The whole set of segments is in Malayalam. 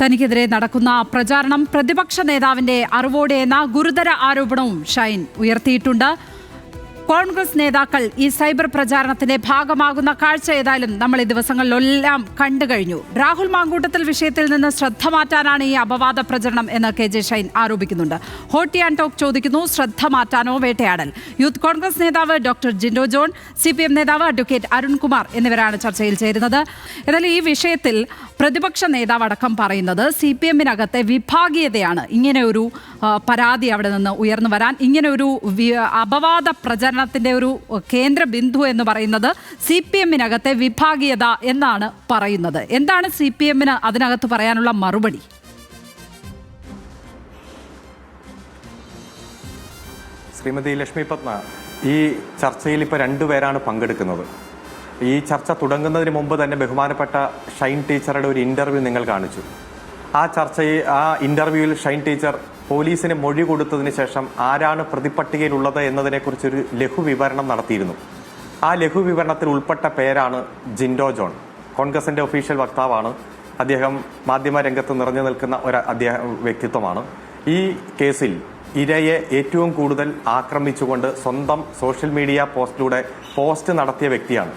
തനിക്കെതിരെ നടക്കുന്ന പ്രചാരണം പ്രതിപക്ഷ നേതാവിന്റെ അറിവോടെയെന്ന ഗുരുതര ആരോപണവും ഷൈൻ ഉയർത്തിയിട്ടുണ്ട്. കോൺഗ്രസ് നേതാക്കൾ ഈ സൈബർ പ്രചാരണത്തിന്റെ ഭാഗമാകുന്ന കാഴ്ച ഏതായാലും നമ്മൾ ഈ ദിവസങ്ങളിലെല്ലാം കണ്ടു കഴിഞ്ഞു. രാഹുൽ മാങ്കൂട്ടത്തിൽ വിഷയത്തിൽ നിന്ന് ശ്രദ്ധ മാറ്റാനാണ് ഈ അപവാദ പ്രചരണം എന്ന് KJ ഷൈൻ ആരോപിക്കുന്നുണ്ട്. ഹോട്ട് ആൻഡ് ടോക്ക് ചോദിക്കുന്നു, ശ്രദ്ധ മാറ്റാനോ വേട്ടയാടൽ? യൂത്ത് കോൺഗ്രസ് നേതാവ് ഡോക്ടർ ജിൻഡോ ജോൺ, CPM നേതാവ് അഡ്വക്കേറ്റ് അരുൺകുമാർ എന്നിവരാണ് ചർച്ചയിൽ ചേരുന്നത്. ഏതായാലും ഈ വിഷയത്തിൽ പ്രതിപക്ഷ നേതാവ് അടക്കം പറയുന്നത് CPM-നകത്തെ വിഭാഗീയതയാണ് ഇങ്ങനെ ഒരു പരാതി അവിടെ നിന്ന് ഉയർന്നു വരാൻ, ഇങ്ങനെ ഒരു അപവാദ പ്രചരണത്തിന്റെ ഒരു കേന്ദ്ര ബിന്ദു എന്ന് പറയുന്നത് CPM-നകത്തെ വിഭാഗീയത എന്നാണ് പറയുന്നത്. എന്താണ് CPM-ന് അതിനകത്ത് പറയാനുള്ള മറുപടി? ശ്രീമതി ലക്ഷ്മി പത്മ, ഈ ചർച്ചയിൽ ഇപ്പോൾ രണ്ടുപേരാണ് പങ്കെടുക്കുന്നത്. ഈ ചർച്ച തുടങ്ങുന്നതിന് മുമ്പ് തന്നെ ബഹുമാനപ്പെട്ട ഷൈൻ ടീച്ചറുടെ ഒരു ഇന്റർവ്യൂ നിങ്ങൾ കാണിച്ചു. ആ ഇന്റർവ്യൂവിൽ ഷൈൻ ടീച്ചർ പോലീസിന് മൊഴി കൊടുത്തതിന് ശേഷം ആരാണ് പ്രതിപട്ടികയിലുള്ളത് എന്നതിനെക്കുറിച്ചൊരു ലഘുവിവരണം നടത്തിയിരുന്നു. ആ ലഘുവിവരണത്തിൽ ഉൾപ്പെട്ട പേരാണ് ജിൻഡോ ജോൺ. കോൺഗ്രസിന്റെ ഒഫീഷ്യൽ വക്താവാണ് അദ്ദേഹം. മാധ്യമരംഗത്ത് നിറഞ്ഞു നിൽക്കുന്ന ഒരു വ്യക്തിത്വമാണ്. ഈ കേസിൽ ഇരയെ ഏറ്റവും കൂടുതൽ ആക്രമിച്ചുകൊണ്ട് സ്വന്തം സോഷ്യൽ മീഡിയ പോസ്റ്റ് നടത്തിയ വ്യക്തിയാണ്.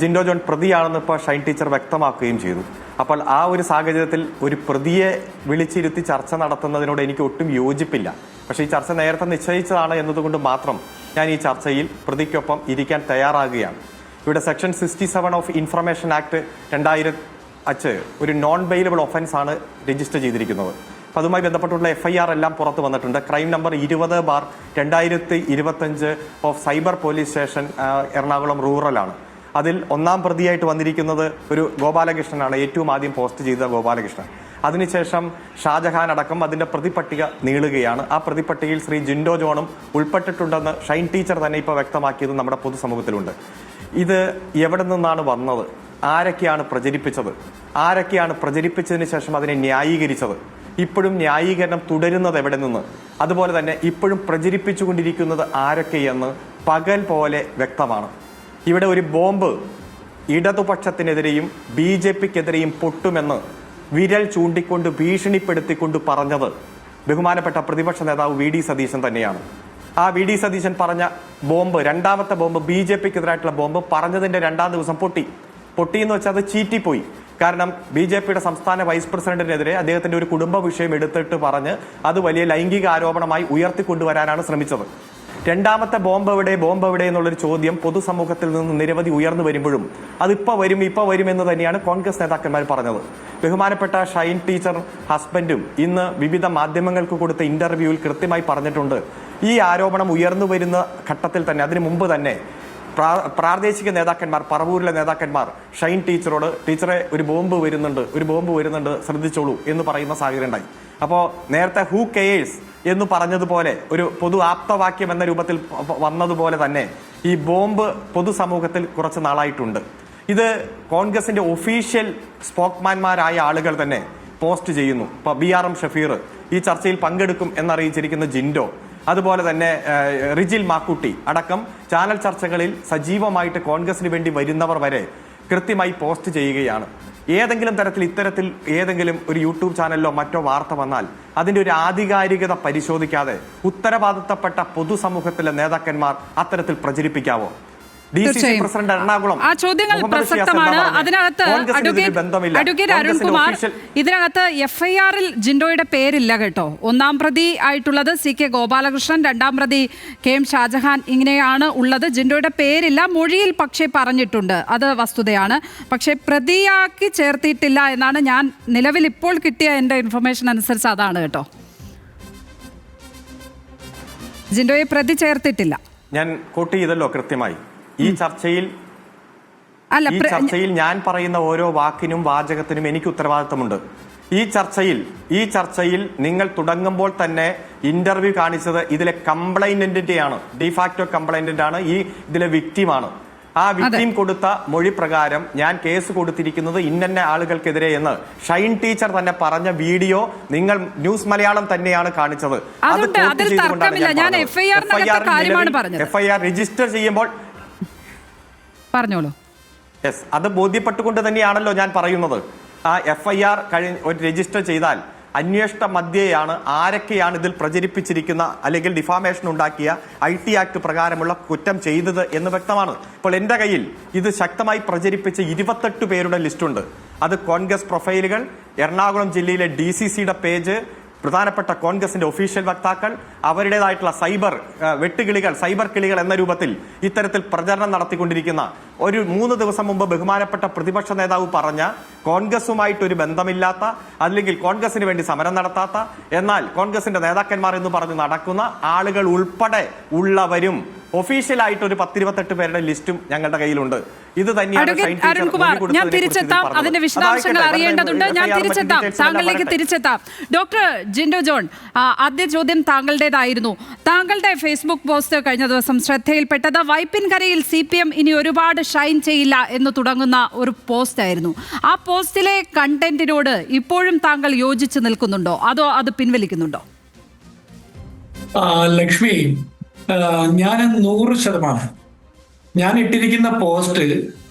ജിൻഡോ ജോൺ പ്രതിയാണെന്ന് ഇപ്പോൾ ഷൈൻ ടീച്ചർ വ്യക്തമാക്കുകയും ചെയ്തു. അപ്പോൾ ആ ഒരു സാഹചര്യത്തിൽ ഒരു പ്രതിയെ വിളിച്ചിരുത്തി ചർച്ച നടത്തുന്നതിനോട് എനിക്ക് ഒട്ടും യോജിപ്പില്ല. പക്ഷേ ഈ ചർച്ച നേരത്തെ നിശ്ചയിച്ചതാണ് എന്നതുകൊണ്ട് മാത്രം ഞാൻ ഈ ചർച്ചയിൽ പ്രതിക്കൊപ്പം ഇരിക്കാൻ തയ്യാറാകുകയാണ്. ഇവിടെ സെക്ഷൻ 67 ഓഫ് ഇൻഫർമേഷൻ ആക്ട് 2000 ഒരു നോൺ ബെയിലബിൾ ഒഫൻസ് ആണ് രജിസ്റ്റർ ചെയ്തിരിക്കുന്നത്. അപ്പം അതുമായി ബന്ധപ്പെട്ടുള്ള FIR എല്ലാം പുറത്ത് വന്നിട്ടുണ്ട്. Crime number 20/2025 of cyber police station Ernakulam റൂറലാണ്. അതിൽ ഒന്നാം പ്രതിയായിട്ട് വന്നിരിക്കുന്നത് ഒരു ഗോപാലകൃഷ്ണനാണ്, ഏറ്റവും ആദ്യം പോസ്റ്റ് ചെയ്ത ഗോപാലകൃഷ്ണൻ. അതിനുശേഷം ഷാജഹാൻ അടക്കം അതിന്റെ പ്രതിപട്ടിക നീളുകയാണ്. ആ പ്രതിപട്ടികയിൽ ശ്രീ ജിൻഡോ ജോണും ഉൾപ്പെട്ടിട്ടുണ്ടെന്ന് ഷൈൻ ടീച്ചർ തന്നെ ഇപ്പോൾ വ്യക്തമാക്കിയത് നമ്മുടെ പൊതുസമൂഹത്തിലുണ്ട്. ഇത് എവിടെ നിന്നാണ് വന്നത്? ആരൊക്കെയാണ് പ്രചരിപ്പിച്ചത്? ആരൊക്കെയാണ് പ്രചരിപ്പിച്ചതിന് ശേഷം അതിനെ ന്യായീകരിച്ചത്? ഇപ്പോഴും ന്യായീകരണം തുടരുന്നത് എവിടെ നിന്ന്? അതുപോലെ തന്നെ ഇപ്പോഴും പ്രചരിപ്പിച്ചുകൊണ്ടിരിക്കുന്നത് ആരൊക്കെയെന്ന് പകൽ പോലെ വ്യക്തമാണ്. ഇവിടെ ഒരു ബോംബ് ഇടതുപക്ഷത്തിനെതിരെയും BJP-ക്കെതിരെയും പൊട്ടുമെന്ന് വിരൽ ചൂണ്ടിക്കൊണ്ട് ഭീഷണിപ്പെടുത്തിക്കൊണ്ട് പറഞ്ഞത് ബഹുമാനപ്പെട്ട പ്രതിപക്ഷ നേതാവ് VD സതീശൻ തന്നെയാണ്. ആ VD സതീശൻ പറഞ്ഞ ബോംബ്, രണ്ടാമത്തെ ബോംബ്, BJP-ക്കെതിരായിട്ടുള്ള ബോംബ് പറഞ്ഞതിന്റെ 2-ാം ദിവസം പൊട്ടിയെന്ന് വെച്ചാൽ അത് ചീറ്റിപ്പോയി. കാരണം BJP-യുടെ സംസ്ഥാന വൈസ് പ്രസിഡന്റിനെതിരെ അദ്ദേഹത്തിന്റെ ഒരു കുടുംബ വിഷയം എടുത്തിട്ട് പറഞ്ഞ് അത് വലിയ ലൈംഗിക ആരോപണമായി ഉയർത്തിക്കൊണ്ടുവരാനാണ് ശ്രമിച്ചത്. രണ്ടാമത്തെ ബോംബ് എവിടെ എന്നുള്ളൊരു ചോദ്യം പൊതുസമൂഹത്തിൽ നിന്ന് നിരവധി ഉയർന്നു വരുമ്പോഴും അതിപ്പോ വരും എന്ന് തന്നെയാണ് കോൺഗ്രസ് നേതാക്കന്മാർ പറഞ്ഞത്. ബഹുമാനപ്പെട്ട ഷൈൻ ടീച്ചർ ഹസ്ബൻഡും ഇന്ന് വിവിധ മാധ്യമങ്ങൾക്ക് കൊടുത്ത ഇന്റർവ്യൂവിൽ കൃത്യമായി പറഞ്ഞിട്ടുണ്ട്. ഈ ആരോപണം ഉയർന്നു വരുന്ന ഘട്ടത്തിൽ തന്നെ, അതിനു മുമ്പ് തന്നെ പ്രാദേശിക നേതാക്കന്മാർ, പറവൂരിലെ നേതാക്കന്മാർ ഷൈൻ ടീച്ചറോട്, ടീച്ചറെ ഒരു ബോംബ് വരുന്നുണ്ട് ശ്രദ്ധിച്ചോളൂ എന്ന് പറയുന്ന സാഹചര്യം ഉണ്ടായി. അപ്പോൾ നേരത്തെ ഹൂ കെയേഴ്സ് എന്ന് പറഞ്ഞതുപോലെ ഒരു പൊതു ആപ്തവാക്യം എന്ന രൂപത്തിൽ വന്നതുപോലെ തന്നെ ഈ ബോംബ് പൊതുസമൂഹത്തിൽ കുറച്ച് നാളായിട്ടുണ്ട്. ഇത് കോൺഗ്രസിന്റെ ഒഫീഷ്യൽ സ്പോക്മാൻമാരായ ആളുകൾ തന്നെ പോസ്റ്റ് ചെയ്യുന്നു. ഇപ്പൊ BRM ഷഫീർ ഈ ചർച്ചയിൽ പങ്കെടുക്കും എന്നറിയിച്ചിരിക്കുന്ന ജിൻഡോ, അതുപോലെ തന്നെ റിജിൽ മാക്കുട്ടി അടക്കം ചാനൽ ചർച്ചകളിൽ സജീവമായിട്ട് കോൺഗ്രസിന് വേണ്ടി വരുന്നവർ വരെ കൃത്യമായി പോസ്റ്റ് ചെയ്യുകയാണ്. ഏതെങ്കിലും തരത്തിൽ ഇത്തരത്തിൽ ഏതെങ്കിലും ഒരു യൂട്യൂബ് ചാനലിലോ മറ്റോ വാർത്ത വന്നാൽ അതിന്റെ ഒരു ആധികാരികത പരിശോധിക്കാതെ ഉത്തരവാദിത്തപ്പെട്ട പൊതുസമൂഹത്തിലെ നേതാക്കന്മാർ അത്തരത്തിൽ പ്രചരിപ്പിക്കാവോ? പ്രസിഡന്റ് എറണാകുളം, ആ ചോദ്യങ്ങൾ പ്രസക്തമാണ്. അതിനകത്ത് അഡ്വക്കേറ്റ് അരുൺകുമാർ, ഇതിനകത്ത് FIR-ൽ ജിൻഡോയുടെ പേരില്ല കേട്ടോ. ഒന്നാം പ്രതി ആയിട്ടുള്ളത് CK ഗോപാലകൃഷ്ണൻ, രണ്ടാം പ്രതി KM ഷാജഹാൻ, ഇങ്ങനെയാണ് ഉള്ളത്. ജിൻഡോയുടെ പേരില്ല. മൊഴിയിൽ പക്ഷേ പറഞ്ഞിട്ടുണ്ട്, അത് വസ്തുതയാണ്. പക്ഷേ പ്രതിയാക്കി ചേർത്തിട്ടില്ല എന്നാണ് ഞാൻ നിലവിൽ ഇപ്പോൾ കിട്ടിയ എൻ്റെ ഇൻഫർമേഷൻ അനുസരിച്ച്. അതാണ് കേട്ടോ, ജിൻഡോയെ പ്രതി ചേർത്തിട്ടില്ല. ഞാൻ കോട്ട് ചെയ്തല്ലോ കൃത്യമായി. ഈ ചർച്ചയിൽ ഞാൻ പറയുന്ന ഓരോ വാക്കിനും വാചകത്തിനും എനിക്ക് ഉത്തരവാദിത്തമുണ്ട്. ഈ ചർച്ചയിൽ നിങ്ങൾ തുടങ്ങുമ്പോൾ തന്നെ ഇന്റർവ്യൂ കാണിച്ചത് ഇതിലെ കംപ്ലൈന്റിന്റെയാണ്, ഡിഫാക്ടോ കംപ്ലൈന്റന്റ് ആണ്, ഇതിലെ വിക്ടിമാണ്. ആ വിക്ടിം കൊടുത്ത മൊഴി പ്രകാരം ഞാൻ കേസ് കൊടുത്തിരിക്കുന്നത് ഇന്ന ആളുകൾക്കെതിരെ എന്ന് ഷൈൻ ടീച്ചർ തന്നെ പറഞ്ഞ വീഡിയോ നിങ്ങൾ ന്യൂസ് മലയാളം തന്നെയാണ് കാണിച്ചത്. FIR രജിസ്റ്റർ ചെയ്യുമ്പോൾ പറഞ്ഞോളൂ. അത് ബോധ്യപ്പെട്ടുകൊണ്ട് തന്നെയാണല്ലോ ഞാൻ പറയുന്നത്. FIR രജിസ്റ്റർ ചെയ്താൽ അന്വേഷണ മധ്യേയാണ് ആരൊക്കെയാണ് ഇതിൽ പ്രചരിപ്പിച്ചിരിക്കുന്ന അല്ലെങ്കിൽ ഡിഫാമേഷൻ ഉണ്ടാക്കിയ IT ആക്ട് പ്രകാരമുള്ള കുറ്റം ചെയ്തത് എന്ന് വ്യക്തമാണ്. ഇപ്പോൾ എൻ്റെ കയ്യിൽ ഇത് ശക്തമായി പ്രചരിപ്പിച്ച 28 പേരുടെ ലിസ്റ്റുണ്ട്. അത് കോൺഗ്രസ് പ്രൊഫൈലുകൾ, എറണാകുളം ജില്ലയിലെ DCCയുടെ പേജ്, പ്രധാനപ്പെട്ട കോൺഗ്രസിന്റെ ഒഫീഷ്യൽ വക്താക്കൾ, അവരുടേതായിട്ടുള്ള സൈബർ കിളികൾ എന്ന രൂപത്തിൽ ഇത്തരത്തിൽ പ്രചരണം നടത്തിക്കൊണ്ടിരിക്കുന്ന ഒരു 3 ദിവസം മുമ്പ് ബഹുമാനപ്പെട്ട പ്രതിപക്ഷ നേതാവ് പറഞ്ഞ കോൺഗ്രസുമായിട്ടൊരു ബന്ധമില്ലാത്ത അല്ലെങ്കിൽ കോൺഗ്രസിന് വേണ്ടി സമരം നടത്താത്ത എന്നാൽ കോൺഗ്രസിന്റെ നേതാക്കന്മാർ എന്ന് പറഞ്ഞ് നടക്കുന്ന ആളുകൾ ഉൾപ്പെടെ ഉള്ളവരും ഒഫീഷ്യലായിട്ട് ഒരു 10-28 പേരുടെ ലിസ്റ്റും ഞങ്ങളുടെ കയ്യിലുണ്ട്. ഇത് തന്നെയാണ് അരുൺകുമാർ, ഞാൻ തിരിച്ചെത്താം, അതിന്റെ വിശദാംശങ്ങൾ അറിയേണ്ടതുണ്ട്. ഞാൻ തിരിച്ചെത്താം, താങ്കളിലേക്ക് തിരിച്ചെത്താം. ഡോക്ടർ ജിൻഡോ ജോൺ, ആദ്യ ചോദ്യം താങ്കളുടേതായിരുന്നു. താങ്കളുടെ ഫേസ്ബുക്ക് പോസ്റ്റ് കഴിഞ്ഞ ദിവസം ശ്രദ്ധയിൽപ്പെട്ടത് വൈപ്പിൻകരയിൽ CPM ഇനി ഒരുപാട് ഷൈൻ ചെയ്യില്ല എന്ന് തുടങ്ങുന്ന ഒരു പോസ്റ്റ് ആയിരുന്നു. ആ പോസ്റ്റിലെ കണ്ടന്റിനോട് ഇപ്പോഴും താങ്കൾ യോജിച്ച് നിൽക്കുന്നുണ്ടോ അതോ അത് പിൻവലിക്കുന്നുണ്ടോ? ലക്ഷ്മി, ഞാൻ 100% ഞാൻ ഇട്ടിരിക്കുന്ന പോസ്റ്റ്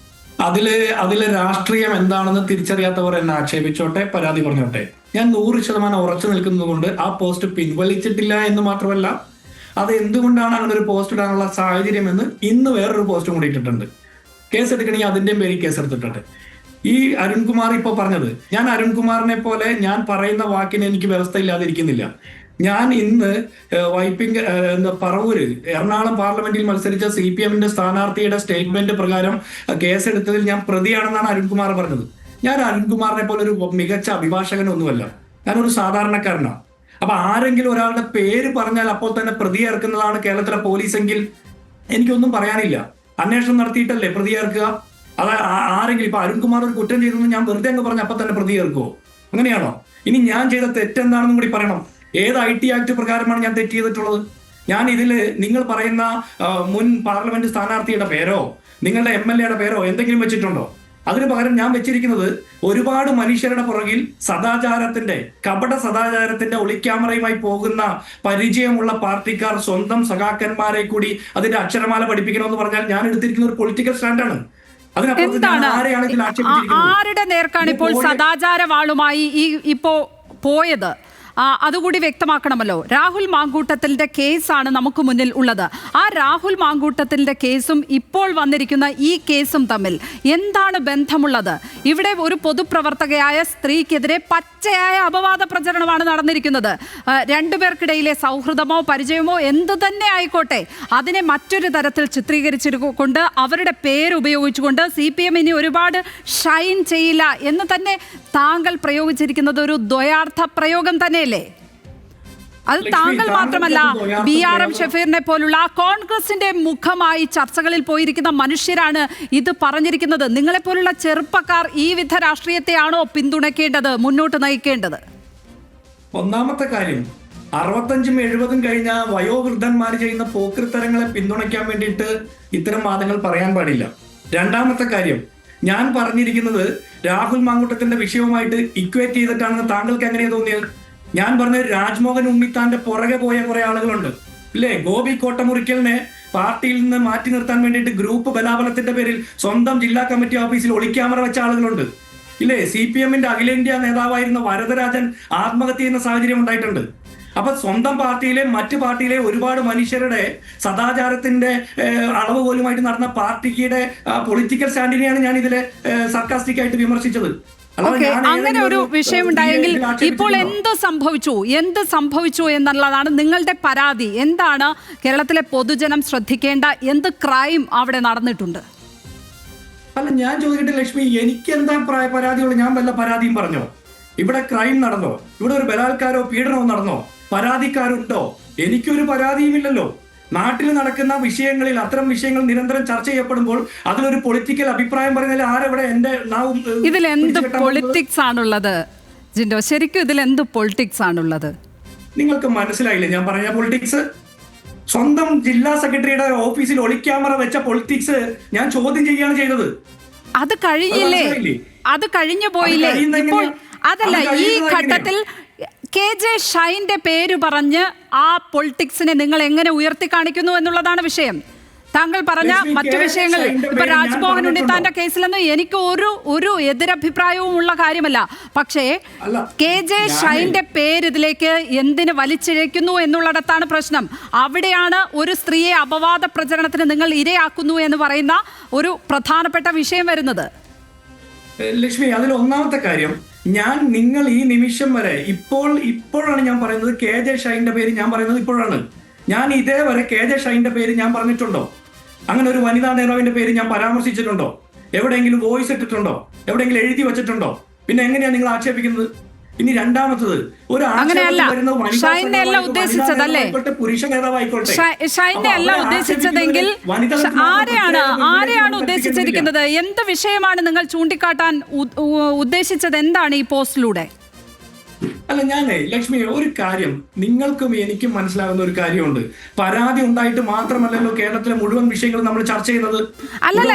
അതില് രാഷ്ട്രീയം എന്താണെന്ന് തിരിച്ചറിയാത്തവർ എന്നെ ആക്ഷേപിച്ചോട്ടെ, പരാതി പറഞ്ഞോട്ടെ. ഞാൻ 100% ഉറച്ചു നിൽക്കുന്നത് കൊണ്ട് ആ പോസ്റ്റ് പിൻവലിച്ചിട്ടില്ല എന്ന് മാത്രമല്ല, അത് എന്തുകൊണ്ടാണ് അങ്ങനെ ഒരു പോസ്റ്റ് ഇടാനുള്ള സാഹചര്യം എന്ന് ഇന്ന് വേറൊരു പോസ്റ്റും കൂടി ഇട്ടിട്ടുണ്ട്. കേസ് എടുക്കണമെങ്കിൽ അതിന്റെയും പേരിൽ കേസ് എടുത്തിട്ടുണ്ട്. ഈ അരുൺകുമാർ ഇപ്പോൾ പറഞ്ഞത്, ഞാൻ അരുൺകുമാറിനെ പോലെ ഞാൻ പറയുന്ന വാക്കിന് എനിക്ക് വ്യവസ്ഥ ഇല്ലാതിരിക്കുന്നില്ല. ഞാൻ ഇന്ന് പറവൂര് എറണാകുളം പാർലമെന്റിൽ മത്സരിച്ച CPMന്റെ സ്ഥാനാർത്ഥിയുടെ സ്റ്റേറ്റ്മെന്റ് പ്രകാരം കേസെടുത്തതിൽ ഞാൻ പ്രതിയാണെന്നാണ് അരുൺകുമാർ പറഞ്ഞത്. ഞാൻ അരുൺകുമാറിനെ പോലെ ഒരു മികച്ച അഭിഭാഷകനൊന്നുമല്ല, ഞാനൊരു സാധാരണക്കാരനാണ്. അപ്പൊ ആരെങ്കിലും ഒരാളുടെ പേര് പറഞ്ഞാൽ അപ്പോൾ തന്നെ പ്രതിയേർക്കുന്നതാണ് കേരളത്തിലെ പോലീസെങ്കിൽ എനിക്കൊന്നും പറയാനില്ല. അന്വേഷണം നടത്തിയിട്ടല്ലേ പ്രതിയേർക്കുക? അത് ആരെങ്കിലും ഇപ്പൊ അരുൺകുമാർ ഒരു കുറ്റം ചെയ്തെന്ന് ഞാൻ വെറുതെ അങ്ങ് പറഞ്ഞ അപ്പൊ തന്നെ പ്രതിയേർക്കുമോ? അങ്ങനെയാണോ? ഇനി ഞാൻ ചെയ്ത തെറ്റെന്താണെന്നും കൂടി പറയണം. ഏത് IT ആക്ട് പ്രകാരമാണ് ഞാൻ തെറ്റ് ചെയ്തിട്ടുള്ളത്? ഞാൻ ഇതില് നിങ്ങൾ പറയുന്ന മുൻ പാർലമെന്റ് സ്ഥാനാർത്ഥിയുടെ പേരോ നിങ്ങളുടെ MLAയുടെ പേരോ എന്തെങ്കിലും വെച്ചിട്ടുണ്ടോ? അതിന് പകരം ഞാൻ വെച്ചിരിക്കുന്നത് ഒരുപാട് മനുഷ്യരുടെ പുറകിൽ കപട സദാചാരത്തിന്റെ ഒളിക്യാമറയുമായി പോകുന്ന പരിചയമുള്ള പാർട്ടിക്കാർ സ്വന്തം സഖാക്കന്മാരെ കൂടി അതിന്റെ അക്ഷരമാല പഠിപ്പിക്കണമെന്ന് പറഞ്ഞാൽ ഞാൻ എടുത്തിരിക്കുന്ന ഒരു പൊളിറ്റിക്കൽ സ്റ്റാൻഡാണ്. ആരുടെ നേർക്കാണ് ഇപ്പോൾ സദാചാരവാളുമായി ഇപ്പോ പോയത്? അതുകൂടി വ്യക്തമാക്കണമല്ലോ. രാഹുൽ മാങ്കൂട്ടത്തിന്റെ കേസാണ് നമുക്ക് മുന്നിൽ ഉള്ളത്. ആ രാഹുൽ മാങ്കൂട്ടത്തിന്റെ കേസും ഇപ്പോൾ വന്നിരിക്കുന്ന ഈ കേസും തമ്മിൽ എന്താണ് ബന്ധമുള്ളത്? ഇവിടെ ഒരു പൊതുപ്രവർത്തകയായ സ്ത്രീക്കെതിരെ പച്ചയായ അപവാദ പ്രചരണമാണ് നടന്നിരിക്കുന്നത്. രണ്ടുപേർക്കിടയിലെ സൗഹൃദമോ പരിചയമോ എന്തു തന്നെ ആയിക്കോട്ടെ, അതിനെ മറ്റൊരു തരത്തിൽ ചിത്രീകരിച്ചുകൊണ്ട് അവരുടെ പേര് ഉപയോഗിച്ചുകൊണ്ട് CPM ഇനി ഒരുപാട് ഷൈൻ ചെയ്യില്ല എന്ന് തന്നെ താങ്കൾ പ്രയോഗിച്ചിരിക്കുന്നത് ഒരു ദ്വയാർത്ഥ പ്രയോഗം തന്നെയല്ലേ? അത് താങ്കൾ മാത്രമല്ല, BRM ഷഫീറിനെ പോലുള്ള കോൺഗ്രസിന്റെ മുഖമായി ചർച്ചകളിൽ പോയിരിക്കുന്ന മനുഷ്യരാണ് ഇത് പറഞ്ഞിരിക്കുന്നത്. നിങ്ങളെപ്പോലുള്ള ചെറുപ്പക്കാർ ഈ വിധ രാഷ്ട്രീയത്തെയാണോ പിന്തുണയ്ക്കേണ്ടത്, മുന്നോട്ട് നയിക്കേണ്ടത്? ഒന്നാമത്തെ കാര്യം, 65ഉം 70ഉം കഴിഞ്ഞ വയോവൃദ്ധന്മാർ ചെയ്യുന്ന പോക്കൃത്തരങ്ങളെ പിന്തുണയ്ക്കാൻ വേണ്ടിയിട്ട് ഇത്തരം വാദങ്ങൾ പറയാൻ പാടില്ല. രണ്ടാമത്തെ കാര്യം, ഞാൻ പറഞ്ഞിരിക്കുന്നത് രാഹുൽ മാങ്കൂട്ടത്തിന്റെ വിഷയവുമായിട്ട് ഇക്വേറ്റ് ചെയ്തിട്ടാണെന്ന് താങ്കൾക്ക് എങ്ങനെയാ തോന്നിയത്? ഞാൻ പറഞ്ഞത് രാജ്മോഹൻ ഉണ്ണിത്താന്റെ പുറകെ പോയ കുറെ ആളുകളുണ്ട്, ഇല്ലേ? ഗോപി കോട്ടമുറിക്കലിനെ പാർട്ടിയിൽ നിന്ന് മാറ്റി നിർത്താൻ വേണ്ടിയിട്ട് ഗ്രൂപ്പ് ബലാബലത്തിന്റെ പേരിൽ സ്വന്തം ജില്ലാ കമ്മിറ്റി ഓഫീസിൽ ഒളിക്യാമറ വെച്ച ആളുകളുണ്ട്, ഇല്ലേ? CPMന്റെ അഖിലേന്ത്യാ നേതാവായിരുന്ന വരദരാജൻ ആത്മഹത്യ ചെയ്യുന്ന സാഹചര്യം ഉണ്ടായിട്ടുണ്ട്. അപ്പൊ സ്വന്തം പാർട്ടിയിലെ മറ്റു പാർട്ടിയിലെ ഒരുപാട് മനുഷ്യരുടെ സദാചാരത്തിന്റെ അളവ് പോലുമായിട്ട് നടന്ന പാർട്ടിയുടെ പൊളിറ്റിക്കൽ സ്റ്റാൻഡിനെയാണ് ഞാൻ ഇതിലെ സർക്കാസ്റ്റിക് ആയിട്ട് വിമർശിച്ചത്. അങ്ങനെ ഒരു വിഷയം ഉണ്ടായെങ്കിൽ ഇപ്പോൾ എന്ത് സംഭവിച്ചു എന്നുള്ളതാണ് നിങ്ങളുടെ പരാതി. എന്താണ് കേരളത്തിലെ പൊതുജനം ശ്രദ്ധിക്കേണ്ട എന്ത് ക്രൈം അവിടെ നടന്നിട്ടുണ്ട്? അല്ല, ഞാൻ ചോദിക്കട്ടെ ലക്ഷ്മി, എനിക്ക് എന്താ പരാതിയുള്ളൂ? ഞാൻ വല്ല പരാതിയും പറഞ്ഞോ? ഇവിടെ ക്രൈം നടന്നോ? ഇവിടെ ഒരു ബലാത്കാരോ പീഡനമോ നടന്നോ? പരാതിക്കാരുണ്ടോ? എനിക്കൊരു പരാതിയുമില്ലല്ലോ. നാട്ടിൽ നടക്കുന്ന വിഷയങ്ങളിൽ അത്തരം വിഷയങ്ങൾ നിരന്തരം ചർച്ച ചെയ്യപ്പെടുമ്പോൾ അതിലൊരു പൊളിറ്റിക്കൽ അഭിപ്രായം പറയുന്നതിൽ ആരെവിടെ എന്റെ നാവും ഇതിൽ എന്ത് പൊളിറ്റിക്സ് ആണുള്ളത് ജിൻഡോ? ശരിക്കും ഇതിൽ എന്ത് പൊളിറ്റിക്സ് ആണുള്ളത്? നിങ്ങൾക്ക് മനസ്സിലായില്ലേ ഞാൻ പറഞ്ഞ പൊളിറ്റിക്സ്? സ്വന്തം ജില്ലാ സെക്രട്ടറിയുടെ ഓഫീസിൽ ഒളിക്യാമറ വെച്ച പൊളിറ്റിക്സ് ഞാൻ ചോദ്യം ചെയ്യുകയാണ് ചെയ്തത്. അത് കഴിഞ്ഞില്ലേ? അത് കഴിഞ്ഞു പോയില്ലേ? ഇപ്പോൾ അതല്ല, ഈ ഘട്ടത്തിൽ KJ ഷൈന്റെ പേര് പറഞ്ഞ് ആ പൊളിറ്റിക്സിനെ നിങ്ങൾ എങ്ങനെ ഉയർത്തി കാണിക്കുന്നു എന്നുള്ളതാണ് വിഷയം. താങ്കൾ പറഞ്ഞ മറ്റു വിഷയങ്ങൾ ഇപ്പൊ രാജ്മോഹൻ ഉണ്ണിത്താന്റെ കേസിലൊന്നും എനിക്ക് ഒരു എതിരഭിപ്രായവും ഉള്ള കാര്യമല്ല. പക്ഷേ KJ ഷൈന്റെ പേര് ഇതിലേക്ക് എന്തിന് വലിച്ചിഴയ്ക്കുന്നു എന്നുള്ളിടത്താണ് പ്രശ്നം. അവിടെയാണ് ഒരു സ്ത്രീയെ അപവാദ പ്രചരണത്തിന് നിങ്ങൾ ഇരയാക്കുന്നു എന്ന് പറയുന്ന ഒരു പ്രധാനപ്പെട്ട വിഷയം വരുന്നത്. ലക്ഷ്മി, അതിൽ ഒന്നാമത്തെ കാര്യം, നിങ്ങൾ ഈ നിമിഷം വരെ ഇപ്പോഴാണ് ഞാൻ പറയുന്നത് KJ ഷൈന്റെ പേര് ഞാൻ പറയുന്നത് ഇപ്പോഴാണ്. ഞാൻ ഇതേവരെ KJ ഷൈന്റെ പേര് ഞാൻ പറഞ്ഞിട്ടുണ്ടോ? അങ്ങനെ ഒരു വനിതാ നേതാവിന്റെ പേര് ഞാൻ പരാമർശിച്ചിട്ടുണ്ടോ? എവിടെയെങ്കിലും വോയിസ് ഇട്ടിട്ടുണ്ടോ? എവിടെയെങ്കിലും എഴുതി വെച്ചിട്ടുണ്ടോ? പിന്നെ എങ്ങനെയാ നിങ്ങൾ ആക്ഷേപിക്കുന്നത്? ഇനി രണ്ടാമത്തത്, ഒരു പുരുഷ നേതാവായിക്കോട്ടെ, ഷൈനെ ഉദ്ദേശിച്ചതെങ്കിൽ ആരെയാണ് ഉദ്ദേശിച്ചിരിക്കുന്നത്? എന്ത് വിഷയമാണ് നിങ്ങൾ ചൂണ്ടിക്കാട്ടാൻ ഉദ്ദേശിച്ചത്? എന്താണ് ഈ പോസ്റ്റിലൂടെ? അല്ല, ലക്ഷ്മി, ഒരു കാര്യം നിങ്ങൾക്കും എനിക്കും മനസ്സിലാകുന്ന ഒരു കാര്യമുണ്ട്. പരാതി ഉണ്ടായിട്ട് മാത്രമല്ലല്ലോ കേരളത്തിലെ മുഴുവൻ വിഷയങ്ങളും നമ്മൾ ചർച്ച ചെയ്യുന്നത്. അല്ലല്ല,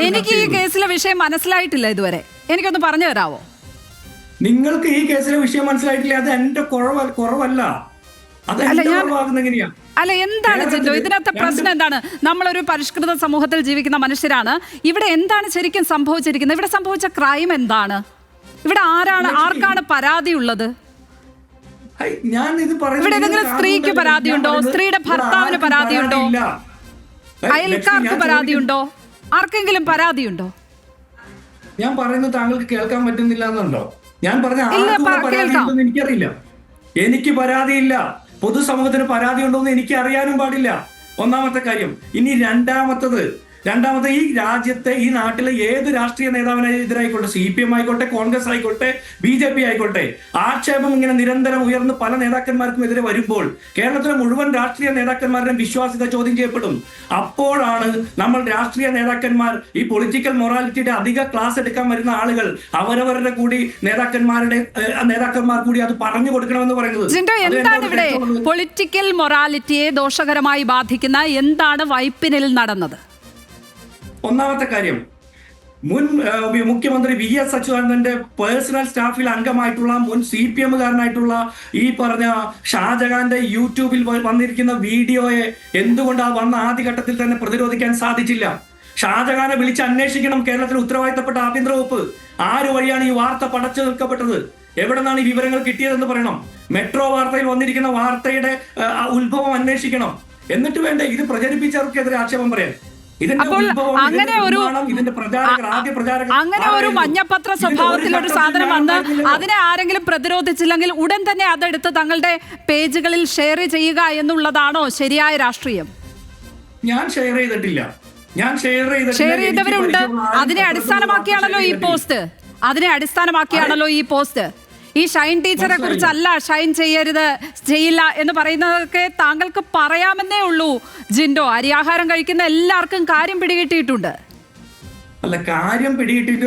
എനിക്ക് ഈ കേസിലെ വിഷയം മനസ്സിലായിട്ടില്ല ഇതുവരെ. എനിക്കൊന്ന് പറഞ്ഞു തരാവോ? നിങ്ങൾക്ക് ഈ കേസിലെ വിഷയം മനസ്സിലായിട്ടില്ല, അത് എന്റെ കുറവല്ല. അല്ല, എന്താണ് ജിൻഡോ ഇതിനകത്തെ പ്രശ്നം? എന്താണ്? നമ്മളൊരു പരിഷ്കൃത സമൂഹത്തിൽ ജീവിക്കുന്ന മനുഷ്യരാണ്. ഇവിടെ എന്താണ് ശരിക്കും സംഭവിച്ചിരിക്കുന്നത്? ഇവിടെ സംഭവിച്ച ക്രൈം എന്താണ്? ഇവിടെ ആർക്കാണ് പരാതിയുള്ളത്? ഇവിടെ ഏതെങ്കിലും സ്ത്രീക്ക് പരാതിയുണ്ടോ? സ്ത്രീയുടെ ഭർത്താവിന് പരാതിയുണ്ടോ? അയൽക്കാർക്ക് പരാതിയുണ്ടോ? ആർക്കെങ്കിലും പരാതിയുണ്ടോ? ഞാൻ പറയുന്നത് താങ്കൾക്ക് കേൾക്കാൻ പറ്റുന്നില്ല എന്നുണ്ടോ? ഞാൻ പറഞ്ഞ എനിക്കറിയില്ല. എനിക്ക് പരാതിയില്ല. പൊതുസമൂഹത്തിന് പരാതി ഉണ്ടോ എന്ന് എനിക്ക് അറിയാനും പാടില്ല. ഒന്നാമത്തെ കാര്യം. ഇനി രണ്ടാമത്തെ, ഈ രാജ്യത്തെ, ഈ നാട്ടിലെ ഏത് രാഷ്ട്രീയ നേതാവിനെതിരായിക്കോട്ടെ, CPM ആയിക്കോട്ടെ, കോൺഗ്രസ് ആയിക്കോട്ടെ, BJP ആയിക്കോട്ടെ, ആക്ഷേപം ഇങ്ങനെ നിരന്തരം ഉയർന്ന് പല നേതാക്കന്മാർക്കും എതിരെ വരുമ്പോൾ കേരളത്തിലെ മുഴുവൻ രാഷ്ട്രീയ നേതാക്കന്മാരുടെയും വിശ്വാസ്യത ചോദ്യം ചെയ്യപ്പെടും. അപ്പോഴാണ് നമ്മൾ രാഷ്ട്രീയ നേതാക്കന്മാർ, ഈ പൊളിറ്റിക്കൽ മൊറാലിറ്റിയുടെ അധിക ക്ലാസ് എടുക്കാൻ വരുന്ന ആളുകൾ അവരവരുടെ കൂടി നേതാക്കന്മാർ കൂടി അത് പറഞ്ഞു കൊടുക്കണമെന്ന് പറയുന്നത്. എന്താണ് ഇവിടെ പൊളിറ്റിക്കൽ മൊറാലിറ്റിയെ ദോഷകരമായി ബാധിക്കുന്ന എന്താണ് വൈപ്പിനിൽ നടന്നത്? ഒന്നാമത്തെ കാര്യം, മുൻ മുഖ്യമന്ത്രി VS അച്യുതാനന്ദന്റെ പേഴ്സണൽ സ്റ്റാഫിൽ അംഗമായിട്ടുള്ള മുൻ CPM കാരനായിട്ടുള്ള ഈ പറഞ്ഞ ഷാജഹാന്റെ യൂട്യൂബിൽ വന്നിരിക്കുന്ന വീഡിയോയെ എന്തുകൊണ്ട് വന്ന ആദ്യഘട്ടത്തിൽ തന്നെ പ്രതിരോധിക്കാൻ സാധിച്ചില്ല? ഷാജഹാനെ വിളിച്ച് അന്വേഷിക്കണം കേരളത്തിൽ ഉത്തരവാദിത്തപ്പെട്ട ആഭ്യന്തര വകുപ്പ്. ആര് വഴിയാണ് ഈ വാർത്ത പടച്ചു നിൽക്കപ്പെട്ടത്? എവിടെ നിന്നാണ് ഈ വിവരങ്ങൾ കിട്ടിയതെന്ന് പറയണം. മെട്രോ വാർത്തയിൽ വന്നിരിക്കുന്ന വാർത്തയുടെ ഉത്ഭവം അന്വേഷിക്കണം. എന്നിട്ട് വേണ്ടേ ഇത് പ്രചരിപ്പിച്ചവർക്കെതിരെ ആക്ഷേപം പറയാൻ? അപ്പോൾ അങ്ങനെ ഒരു മഞ്ഞപ്പത്ര സ്വഭാവത്തിൽ ഒരു സാധനം വന്ന് അതിനെ ആരെങ്കിലും പ്രതിരോധിച്ചില്ലെങ്കിൽ ഉടൻ തന്നെ അതെടുത്ത് തങ്ങളുടെ പേജുകളിൽ ഷെയർ ചെയ്യുക എന്നുള്ളതാണോ ശരിയായ രാഷ്ട്രീയം? ഞാൻ ഷെയർ ചെയ്തിട്ടില്ല. ഷെയർ ചെയ്തവരുണ്ട്. അതിനെ അടിസ്ഥാനമാക്കിയാണല്ലോ ഈ പോസ്റ്റ്. ഈ ഷൈൻ ടീച്ചറെ കുറിച്ചല്ല, ഷൈൻ ചെയ്യില്ല എന്ന് പറയുന്നതൊക്കെ താങ്കൾക്ക് പറയാമെന്നേ ഉള്ളൂ ജിൻഡോ. അരിയാഹാരം കഴിക്കുന്ന എല്ലാവർക്കും കാര്യം പിടികിട്ടിയിട്ടുണ്ട്. അല്ല, കാര്യം പിടികിട്ടിട്ട്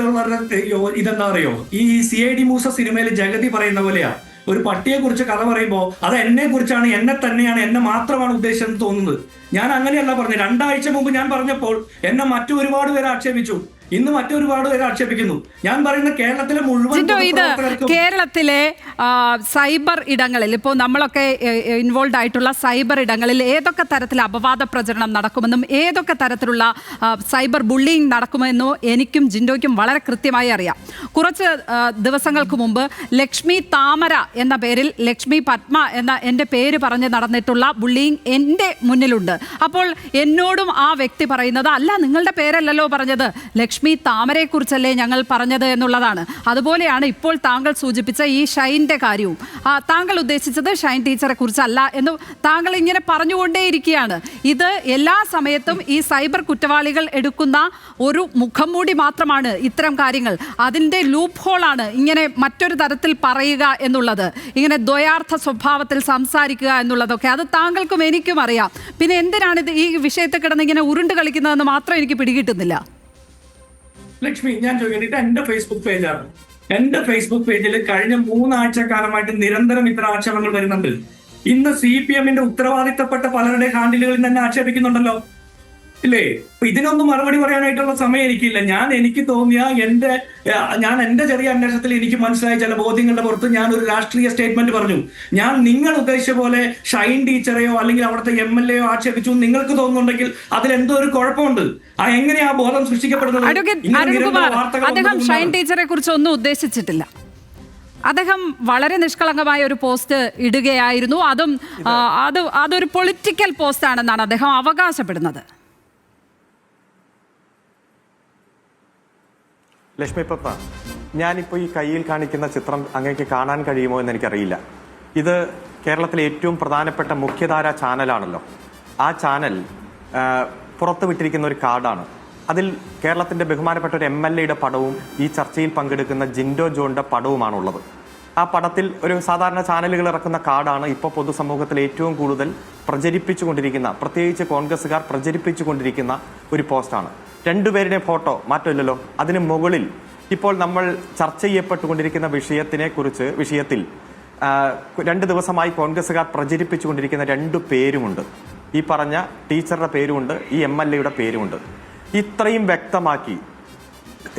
ഇതെന്താ അറിയോ, ഈ CID മൂസ സിനിമയിൽ ജഗതി പറയുന്ന പോലെയാ. ഒരു പട്ടിയെ കുറിച്ച് കഥ പറയുമ്പോ അത് എന്നെ കുറിച്ചാണ്, എന്നെ തന്നെയാണ്, എന്നെ മാത്രമാണ് ഉദ്ദേശിച്ചെന്ന് തോന്നുന്നത്. ഞാൻ അങ്ങനെയല്ല പറഞ്ഞത്. 2 ആഴ്ച മുമ്പ് ഞാൻ പറഞ്ഞപ്പോൾ എന്നെ ഒരുപാട് പേര് ആക്ഷേപിച്ചു. ഇന്ന് മറ്റൊരുപാട് പേര് ആക്ഷേപിക്കുന്നു. ഞാൻ പറയുന്ന കേരളത്തിലെ മുഴുവൻ കേരളത്തിലെ സൈബർ ഇടങ്ങളിൽ, ഇപ്പോൾ നമ്മളൊക്കെ ഇൻവോൾവ് ആയിട്ടുള്ള സൈബർ ഇടങ്ങളിൽ ഏതൊക്കെ തരത്തിൽ അപവാദ പ്രചരണം നടക്കുമെന്നും ഏതൊക്കെ തരത്തിലുള്ള സൈബർ ബുള്ളിങ് നടക്കുമെന്നോ എനിക്കും ജിൻഡോയ്ക്കും വളരെ കൃത്യമായി അറിയാം. കുറച്ച് ദിവസങ്ങൾക്ക് മുമ്പ് ലക്ഷ്മി താമര എന്ന പേരിൽ ലക്ഷ്മി പത്മ എന്ന എൻ്റെ പേര് പറഞ്ഞ് നടന്നിട്ടുള്ള ബുള്ളിങ് എൻ്റെ മുന്നിലുണ്ട്. അപ്പോൾ എന്നോടും ആ വ്യക്തി പറയുന്നത്, അല്ല നിങ്ങളുടെ പേരല്ലല്ലോ പറഞ്ഞത്, ലക്ഷ്മി താമരയെക്കുറിച്ചല്ലേ ഞങ്ങൾ പറഞ്ഞത് എന്നുള്ളതാണ്. അതുപോലെയാണ് ഇപ്പോൾ താങ്കൾ സൂചിപ്പിച്ച ഈ ഷൈൻ്റെ കാര്യവും. താങ്കൾ ഉദ്ദേശിച്ചത് ഷൈൻ ടീച്ചറെ കുറിച്ചല്ല എന്ന് താങ്കൾ ഇങ്ങനെ പറഞ്ഞുകൊണ്ടേയിരിക്കുകയാണ്. ഇത് എല്ലാ സമയത്തും ഈ സൈബർ കുറ്റവാളികൾ എടുക്കുന്ന ഒരു മുഖംമൂടി മാത്രമാണ് ഇത്തരം കാര്യങ്ങൾ. അതിൻ്റെ ലൂപ്പ് ഹോളാണ് ഇങ്ങനെ മറ്റൊരു തരത്തിൽ പറയുക എന്നുള്ളത്, ഇങ്ങനെ ദ്വയാർത്ഥ സ്വഭാവത്തിൽ സംസാരിക്കുക എന്നുള്ളതൊക്കെ. അത് താങ്കൾക്കും എനിക്കും അറിയാം. പിന്നെ എന്തിനാണ് ഇത് ഈ വിഷയത്തിൽ കിടന്ന് ഇങ്ങനെ ഉരുണ്ട് കളിക്കുന്നതെന്ന് മാത്രം എനിക്ക് പിടികിട്ടുന്നില്ല. ലക്ഷ്മി, ഞാൻ ചോദിക്കുന്നത്, എന്റെ ഫേസ്ബുക്ക് പേജാണ്. എന്റെ ഫേസ്ബുക്ക് പേജിൽ കഴിഞ്ഞ 3 ആഴ്ചക്കാലമായിട്ട് നിരന്തരം ഇത്തരം ആക്ഷേപങ്ങൾ വരുന്നുണ്ട്. ഇന്ന് CPM ഉത്തരവാദിത്തപ്പെട്ട പലരുടെ ഹാൻഡിലുകളിൽ തന്നെ ആക്ഷേപിക്കുന്നുണ്ടല്ലോ. ഇല്ലേ? ഇതിനൊന്നും മറുപടി പറയാനായിട്ടുള്ള സമയം എനിക്കില്ല. എനിക്ക് തോന്നിയ എന്റെ ചെറിയ അന്വേഷണത്തിൽ എനിക്ക് മനസ്സിലായ ചില ബോധ്യങ്ങളുടെ പുറത്ത് ഞാൻ ഒരു രാഷ്ട്രീയ സ്റ്റേറ്റ്മെന്റ് പറഞ്ഞു. ഞാൻ നിങ്ങൾ ഉദ്ദേശിച്ച പോലെ ഷൈൻ ടീച്ചറെയോ അല്ലെങ്കിൽ അവിടുത്തെ MLA ആക്ഷേപിച്ചു നിങ്ങൾക്ക് തോന്നുന്നുണ്ടെങ്കിൽ അതിലെന്തോ ഒരു കുഴപ്പമുണ്ട്. എങ്ങനെയാ ബോധം സൃഷ്ടിക്കപ്പെടുന്നത്? അദ്ദേഹം ഷൈൻ ടീച്ചറെ കുറിച്ച് ഒന്നും ഉദ്ദേശിച്ചിട്ടില്ല. അദ്ദേഹം വളരെ നിഷ്കളങ്കമായ ഒരു പോസ്റ്റ് ഇടുകയായിരുന്നു. അതൊരു പൊളിറ്റിക്കൽ പോസ്റ്റ് ആണെന്നാണ് അദ്ദേഹം അവകാശപ്പെടുന്നത്. ലക്ഷ്മി പത്മ, ഞാനിപ്പോൾ ഈ കയ്യിൽ കാണിക്കുന്ന ചിത്രം അങ്ങേക്ക് കാണാൻ കഴിയുമോ എന്ന് എനിക്കറിയില്ല. ഇത് കേരളത്തിലെ ഏറ്റവും പ്രധാനപ്പെട്ട മുഖ്യധാര ചാനലാണല്ലോ. ആ ചാനൽ പുറത്തുവിട്ടിരിക്കുന്ന ഒരു കാർഡാണ്. അതിൽ കേരളത്തിന്റെ ബഹുമാനപ്പെട്ട ഒരു MLA പടവും ഈ ചർച്ചയിൽ പങ്കെടുക്കുന്ന ജിൻഡോ ജോണിന്റെ പടവുമാണുള്ളത്. ആ പടത്തിൽ ഒരു സാധാരണ ചാനലുകൾ ഇറക്കുന്ന കാർഡാണ് ഇപ്പോൾ പൊതുസമൂഹത്തിൽ ഏറ്റവും കൂടുതൽ പ്രചരിപ്പിച്ചുകൊണ്ടിരിക്കുന്ന, പ്രത്യേകിച്ച് കോൺഗ്രസ്സുകാർ പ്രചരിപ്പിച്ചുകൊണ്ടിരിക്കുന്ന ഒരു പോസ്റ്റാണ്. രണ്ടുപേരുടെ ഫോട്ടോ മാറ്റമില്ലല്ലോ. അതിന് മുകളിൽ ഇപ്പോൾ നമ്മൾ ചർച്ച ചെയ്യപ്പെട്ടുകൊണ്ടിരിക്കുന്ന വിഷയത്തിൽ 2 ദിവസമായി കോൺഗ്രസ്സുകാർ പ്രചരിപ്പിച്ചുകൊണ്ടിരിക്കുന്ന 2 പേരുമുണ്ട്. ഈ പറഞ്ഞ ടീച്ചറുടെ പേരുമുണ്ട്, ഈ MLA പേരുമുണ്ട്. ഇത്രയും വ്യക്തമാക്കി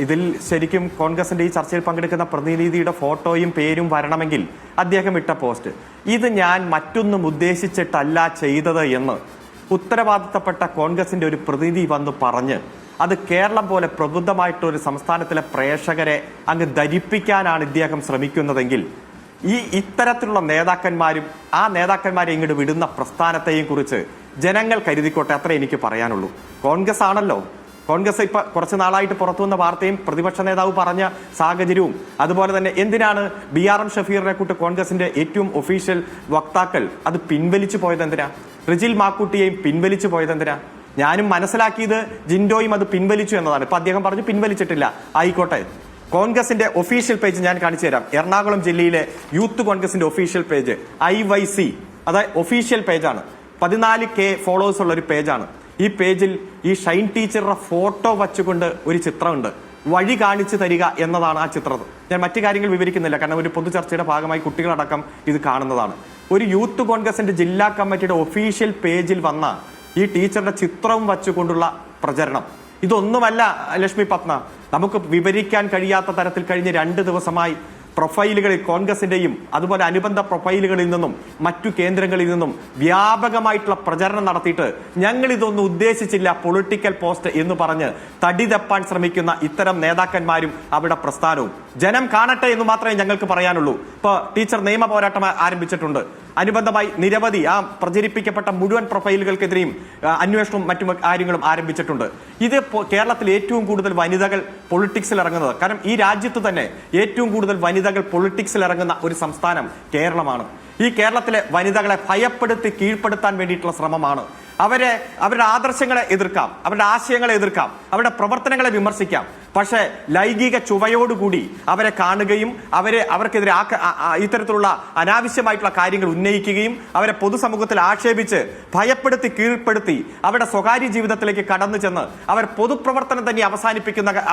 ഇതിൽ ശരിക്കും കോൺഗ്രസിന്റെ ഈ ചർച്ചയിൽ പങ്കെടുക്കുന്ന പ്രതിനിധിയുടെ ഫോട്ടോയും പേരും വരണമെങ്കിൽ അദ്ദേഹം ഇട്ട പോസ്റ്റ് ഇത് ഞാൻ മറ്റൊന്നും ഉദ്ദേശിച്ചിട്ടല്ല ചെയ്തത് എന്ന് ഉത്തരവാദിത്തപ്പെട്ട കോൺഗ്രസിന്റെ ഒരു പ്രതിനിധി വന്ന് പറഞ്ഞ് അത് കേരളം പോലെ പ്രബുദ്ധമായിട്ടൊരു സംസ്ഥാനത്തിലെ പ്രേക്ഷകരെ അങ്ങ് ധരിപ്പിക്കാനാണ് ഇദ്ദേഹം ശ്രമിക്കുന്നതെങ്കിൽ ഇത്തരത്തിലുള്ള നേതാക്കന്മാരും ആ നേതാക്കന്മാരെ ഇങ്ങോട്ട് വിടുന്ന പ്രസ്ഥാനത്തെയും കുറിച്ച് ജനങ്ങൾ കരുതിക്കോട്ടെ. അത്രേ എനിക്ക് പറയാനുള്ളൂ. കോൺഗ്രസ് ആണല്ലോ, കോൺഗ്രസ് ഇപ്പൊ കുറച്ച് നാളായിട്ട് പുറത്തു വന്ന വാർത്തയും പ്രതിപക്ഷ നേതാവ് പറഞ്ഞ സാഹചര്യവും അതുപോലെ തന്നെ എന്തിനാണ് BRM ഷഫീറിനെ കൂട്ട് കോൺഗ്രസിന്റെ ഏറ്റവും ഒഫീഷ്യൽ വക്താക്കൾ അത് പിൻവലിച്ചു പോയത് എന്തിനാ? റിജിൽ മാക്കൂട്ടിയെയും പിൻവലിച്ചു പോയത് എന്തിനാ? ഞാനും മനസ്സിലാക്കിയത് ജിൻഡോയും അത് പിൻവലിച്ചു എന്നതാണ്. ഇപ്പൊ അദ്ദേഹം പറഞ്ഞു പിൻവലിച്ചിട്ടില്ല. ആയിക്കോട്ടെ, കോൺഗ്രസിന്റെ ഒഫീഷ്യൽ പേജ് ഞാൻ കാണിച്ചു തരാം. എറണാകുളം ജില്ലയിലെ യൂത്ത് കോൺഗ്രസിന്റെ ഒഫീഷ്യൽ പേജ് IYC, അതായത് ഒഫീഷ്യൽ പേജാണ്. 14K ഫോളോവേഴ്സ് ഉള്ള ഒരു പേജാണ്. ഈ പേജിൽ ഈ ഷൈൻ ടീച്ചറുടെ ഫോട്ടോ വച്ചുകൊണ്ട് ഒരു ചിത്രമുണ്ട്. വഴി കാണിച്ചു തരിക എന്നതാണ് ആ ചിത്രം. ഞാൻ മറ്റു കാര്യങ്ങൾ വിവരിക്കുന്നില്ല, കാരണം ഒരു പൊതുചർച്ചയുടെ ഭാഗമായി കുട്ടികളടക്കം ഇത് കാണുന്നതാണ്. ഒരു യൂത്ത് കോൺഗ്രസിന്റെ ജില്ലാ കമ്മിറ്റിയുടെ ഒഫീഷ്യൽ പേജിൽ വന്ന ഈ ടീച്ചറുടെ ചിത്രവും വച്ചുകൊണ്ടുള്ള പ്രചരണം ഇതൊന്നുമല്ല ലക്ഷ്മി പത്മ. നമുക്ക് വിവരിക്കാൻ കഴിയാത്ത തരത്തിൽ കഴിഞ്ഞ 2 ദിവസമായി പ്രൊഫൈലുകളിൽ കോൺഗ്രസിന്റെയും അതുപോലെ അനുബന്ധ പ്രൊഫൈലുകളിൽ നിന്നും മറ്റു കേന്ദ്രങ്ങളിൽ നിന്നും വ്യാപകമായിട്ടുള്ള പ്രചരണം നടത്തിയിട്ട് ഞങ്ങൾ ഇതൊന്നും ഉദ്ദേശിച്ചില്ല, പൊളിറ്റിക്കൽ പോസ്റ്റ് എന്ന് പറഞ്ഞ് തടി തപ്പാൻ ശ്രമിക്കുന്ന ഇത്തരം നേതാക്കന്മാരും അവരുടെ പ്രസ്ഥാനവും ജനം കാണട്ടെ എന്ന് മാത്രമേ ഞങ്ങൾക്ക് പറയാനുള്ളൂ. ഇപ്പൊ ടീച്ചർ നിയമ പോരാട്ടം ആരംഭിച്ചിട്ടുണ്ട്. അനുബന്ധമായി നിരവധി ആ പ്രചരിപ്പിക്കപ്പെട്ട മുഴുവൻ പ്രൊഫൈലുകൾക്കെതിരെയും അന്വേഷണവും മറ്റു കാര്യങ്ങളും ആരംഭിച്ചിട്ടുണ്ട്. ഇത് കേരളത്തിൽ ഏറ്റവും കൂടുതൽ വനിതകൾ പൊളിറ്റിക്സിൽ ഇറങ്ങുന്നത്, കാരണം ഈ രാജ്യത്ത് തന്നെ ഏറ്റവും കൂടുതൽ വനിതകൾ പൊളിറ്റിക്സിൽ ഇറങ്ങുന്ന ഒരു സംസ്ഥാനം കേരളമാണ്. ഈ കേരളത്തിലെ വനിതകളെ ഭയപ്പെടുത്തി കീഴ്പ്പെടുത്താൻ വേണ്ടിയിട്ടുള്ള ശ്രമമാണ്. അവരുടെ ആദർശങ്ങളെ എതിർക്കാം, അവരുടെ ആശയങ്ങളെ എതിർക്കാം, അവരുടെ പ്രവർത്തനങ്ങളെ വിമർശിക്കാം. പക്ഷേ ലൈംഗിക ചുവയോടുകൂടി അവരെ കാണുകയും അവർക്കെതിരെ ഇത്തരത്തിലുള്ള അനാവശ്യമായിട്ടുള്ള കാര്യങ്ങൾ ഉന്നയിക്കുകയും അവരെ പൊതുസമൂഹത്തിൽ ആക്ഷേപിച്ച് ഭയപ്പെടുത്തി കീഴ്പ്പെടുത്തി അവരുടെ സ്വകാര്യ ജീവിതത്തിലേക്ക് കടന്നു ചെന്ന് അവർ പൊതുപ്രവർത്തനം തന്നെ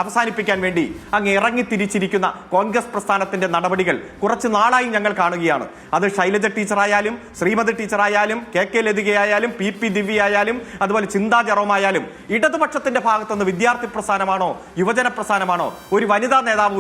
അവസാനിപ്പിക്കാൻ വേണ്ടി അങ്ങ് ഇറങ്ങിത്തിരിച്ചിരിക്കുന്ന കോൺഗ്രസ് പ്രസ്ഥാനത്തിന്റെ നടപടികൾ കുറച്ച് നാളായി ഞങ്ങൾ കാണുകയാണ്. അത് ശൈലജ ടീച്ചറായാലും ശ്രീമതി ടീച്ചറായാലും KK ലതികയായാലും PP ദിവ്യ ആയാലും അതുപോലെ ചിന്താ ജെറോമായാലും ഇടതുപക്ഷത്തിന്റെ ഭാഗത്തുനിന്ന് വിദ്യാർത്ഥി പ്രസ്ഥാനമാണോ യുവജന പ്രസ്ഥാനമാണോ ഒരു വനിതാ നേതാവ്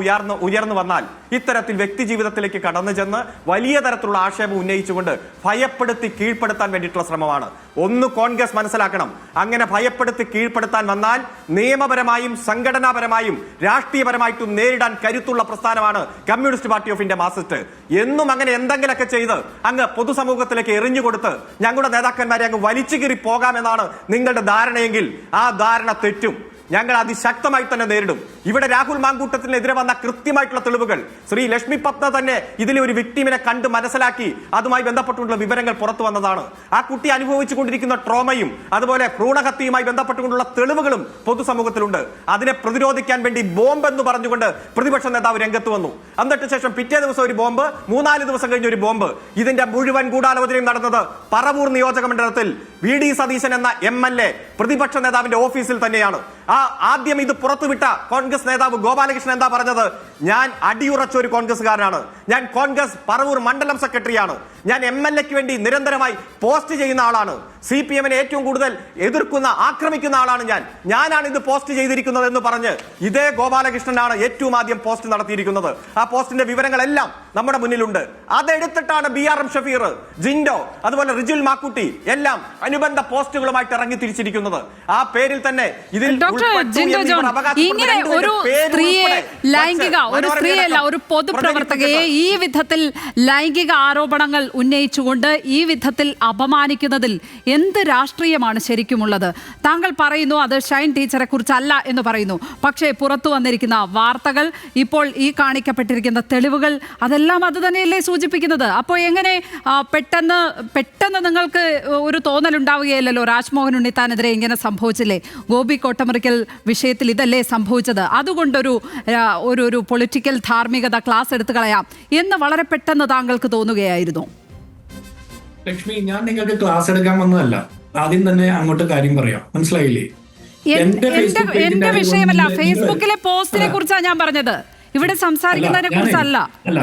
ഉയർന്നു വന്നാൽ ഇത്തരത്തിൽ വ്യക്തി ജീവിതത്തിലേക്ക് കടന്നു ചെന്ന് വലിയ തരത്തിലുള്ള ആക്ഷേപം ഉന്നയിച്ചുകൊണ്ട് ഭയപ്പെടുത്തി കീഴ്പ്പെടുത്താൻ വേണ്ടിയിട്ടുള്ള ശ്രമമാണ്. ഒന്ന് കോൺഗ്രസ് മനസ്സിലാക്കണം, അങ്ങനെ ഭയപ്പെടുത്തി കീഴ്പ്പെടുത്താൻ വന്നാൽ നിയമപരമായും സംഘടനാപരമായും രാഷ്ട്രീയപരമായിട്ടും നേരിടാൻ കരുത്തുള്ള പ്രസ്ഥാനമാണ് communist party of India Marxist. എന്നും അങ്ങനെ എന്തെങ്കിലുമൊക്കെ ചെയ്ത് അങ്ങ് പൊതുസമൂഹത്തിലേക്ക് എറിഞ്ഞുകൊടുത്ത് ഞങ്ങളുടെ നേതാക്കന്മാരെ അങ്ങ് വലിച്ചു കീറി പോകാമെന്നാണ് നിങ്ങളുടെ ധാരണയെങ്കിൽ ആ ധാരണ തെറ്റും. ഞങ്ങൾ അതിശക്തമായി തന്നെ നേരിടും. ഇവിടെ രാഹുൽ മാങ്കൂട്ടത്തിനെതിരെ വന്ന കൃത്യമായിട്ടുള്ള തെളിവുകൾ ശ്രീ ലക്ഷ്മി പത്മ തന്നെ ഇതിലെ ഒരു വിക്ടിമിനെ കണ്ട് മനസ്സിലാക്കി അതുമായി ബന്ധപ്പെട്ടുള്ള വിവരങ്ങൾ പുറത്തു വന്നതാണ്. ആ കുട്ടി അനുഭവിച്ചു കൊണ്ടിരിക്കുന്ന ട്രോമയും അതുപോലെ ഭ്രൂണഹത്യയുമായി ബന്ധപ്പെട്ടുകൊണ്ടുള്ള തെളിവുകളും പൊതുസമൂഹത്തിലുണ്ട്. അതിനെ പ്രതിരോധിക്കാൻ വേണ്ടി ബോംബ് എന്ന് പറഞ്ഞുകൊണ്ട് പ്രതിപക്ഷ നേതാവ് രംഗത്ത് വന്നു. എന്നിട്ട് ശേഷം പിറ്റേ ദിവസം ഒരു ബോംബ്, 4 ദിവസം കഴിഞ്ഞ ഒരു ബോംബ്. ഇതിന്റെ മുഴുവൻ ഗൂഢാലോചനയും നടന്നത് പറവൂർ നിയോജക മണ്ഡലത്തിൽ VD സതീശൻ എന്ന MLA പ്രതിപക്ഷ നേതാവിന്റെ ഓഫീസിൽ തന്നെയാണ്. ആദ്യം ഇത് പുറത്തുവിട്ട കോൺഗ്രസ് നേതാവ് ഗോപാലകൃഷ്ണൻ എന്താ പറഞ്ഞത്? ഞാൻ അടിയുറച്ച ഒരു കോൺഗ്രസ്സുകാരനാണ്, ഞാൻ കോൺഗ്രസ് പറവൂർ മണ്ഡലം സെക്രട്ടറിയാണ്, ഞാൻ MLA-ക്ക് വേണ്ടി നിരന്തരമായി പോസ്റ്റ് ചെയ്യുന്ന ആളാണ്. CPM-നെ ഏറ്റവും കൂടുതൽ എതിർക്കുന്ന ആക്രമിക്കുന്ന ആളാണ് ഞാനാണ് ഇത് പോസ്റ്റ് ചെയ്തിരിക്കുന്നത് എന്ന് പറഞ്ഞ് ഇതേ ഗോപാലകൃഷ്ണനാണ് ഏറ്റവും ആദ്യം പോസ്റ്റ് നടത്തിയിരിക്കുന്നത്. ആ പോസ്റ്റിന്റെ വിവരങ്ങളെല്ലാം നമ്മുടെ മുന്നിലുണ്ട്. അതെടുത്തിട്ടാണ് BRM ഷഫീർ, ജിൻഡോ, അതുപോലെ റിജുൽ മാക്കുട്ടി എല്ലാം അനുബന്ധ പോസ്റ്റുകളുമായിട്ട് ഇറങ്ങി തിരിച്ചിരിക്കുന്നത്. ആ പേരിൽ തന്നെ ഇതിൽ ഇങ്ങനെ ഒരു സ്ത്രീയെ ഒരു സ്ത്രീയല്ല, ഒരു പൊതുപ്രവർത്തകയെ ഈ വിധത്തിൽ ലൈംഗിക ആരോപണങ്ങൾ ഉന്നയിച്ചുകൊണ്ട് ഈ വിധത്തിൽ അപമാനിക്കുന്നതിൽ എന്ത് രാഷ്ട്രീയമാണ് ശരിക്കുമുള്ളത്? താങ്കൾ പറയുന്നു അത് ഷൈൻ ടീച്ചറെ കുറിച്ചല്ല എന്ന് പറയുന്നു. പക്ഷേ പുറത്തു വന്നിരിക്കുന്ന വാർത്തകൾ, ഇപ്പോൾ ഈ കാണിക്കപ്പെട്ടിരിക്കുന്ന തെളിവുകൾ, അതെല്ലാം അത് തന്നെയല്ലേ സൂചിപ്പിക്കുന്നത്? അപ്പോൾ എങ്ങനെ പെട്ടെന്ന് നിങ്ങൾക്ക് ഒരു തോന്നലുണ്ടാവുകയില്ലല്ലോ, രാജ്മോഹൻ ഉണ്ണിത്താനെതിരെ ഇങ്ങനെ സംഭവിച്ചില്ലേ, ഗോപി കോട്ടമുറിക്കൽ വിഷയത്തിൽ ഇതല്ലേ സംഭവിച്ചത്, അതുകൊണ്ടൊരു ഒരു പൊളിറ്റിക്കൽ ധാർമ്മികത ക്ലാസ് എടുത്തു കളയാം എന്ന് വളരെ പെട്ടെന്ന് താങ്കൾക്ക് തോന്നുകയായിരുന്നു? ലക്ഷ്മി, ഞാൻ നിങ്ങൾക്ക് ക്ലാസ് എടുക്കാൻ വന്നതല്ല. ആദ്യം തന്നെ അങ്ങോട്ട് കാര്യം പറയാം, മനസ്സിലായില്ലേ? എന്റെ വിഷയമല്ല, ഫേസ്ബുക്കിലെ പോസ്റ്റിനെ കുറിച്ചാണ് ഞാൻ പറഞ്ഞത്, ഇവിടെ സംസാരിക്കുന്നതിനെ കുറിച്ചല്ല. അല്ല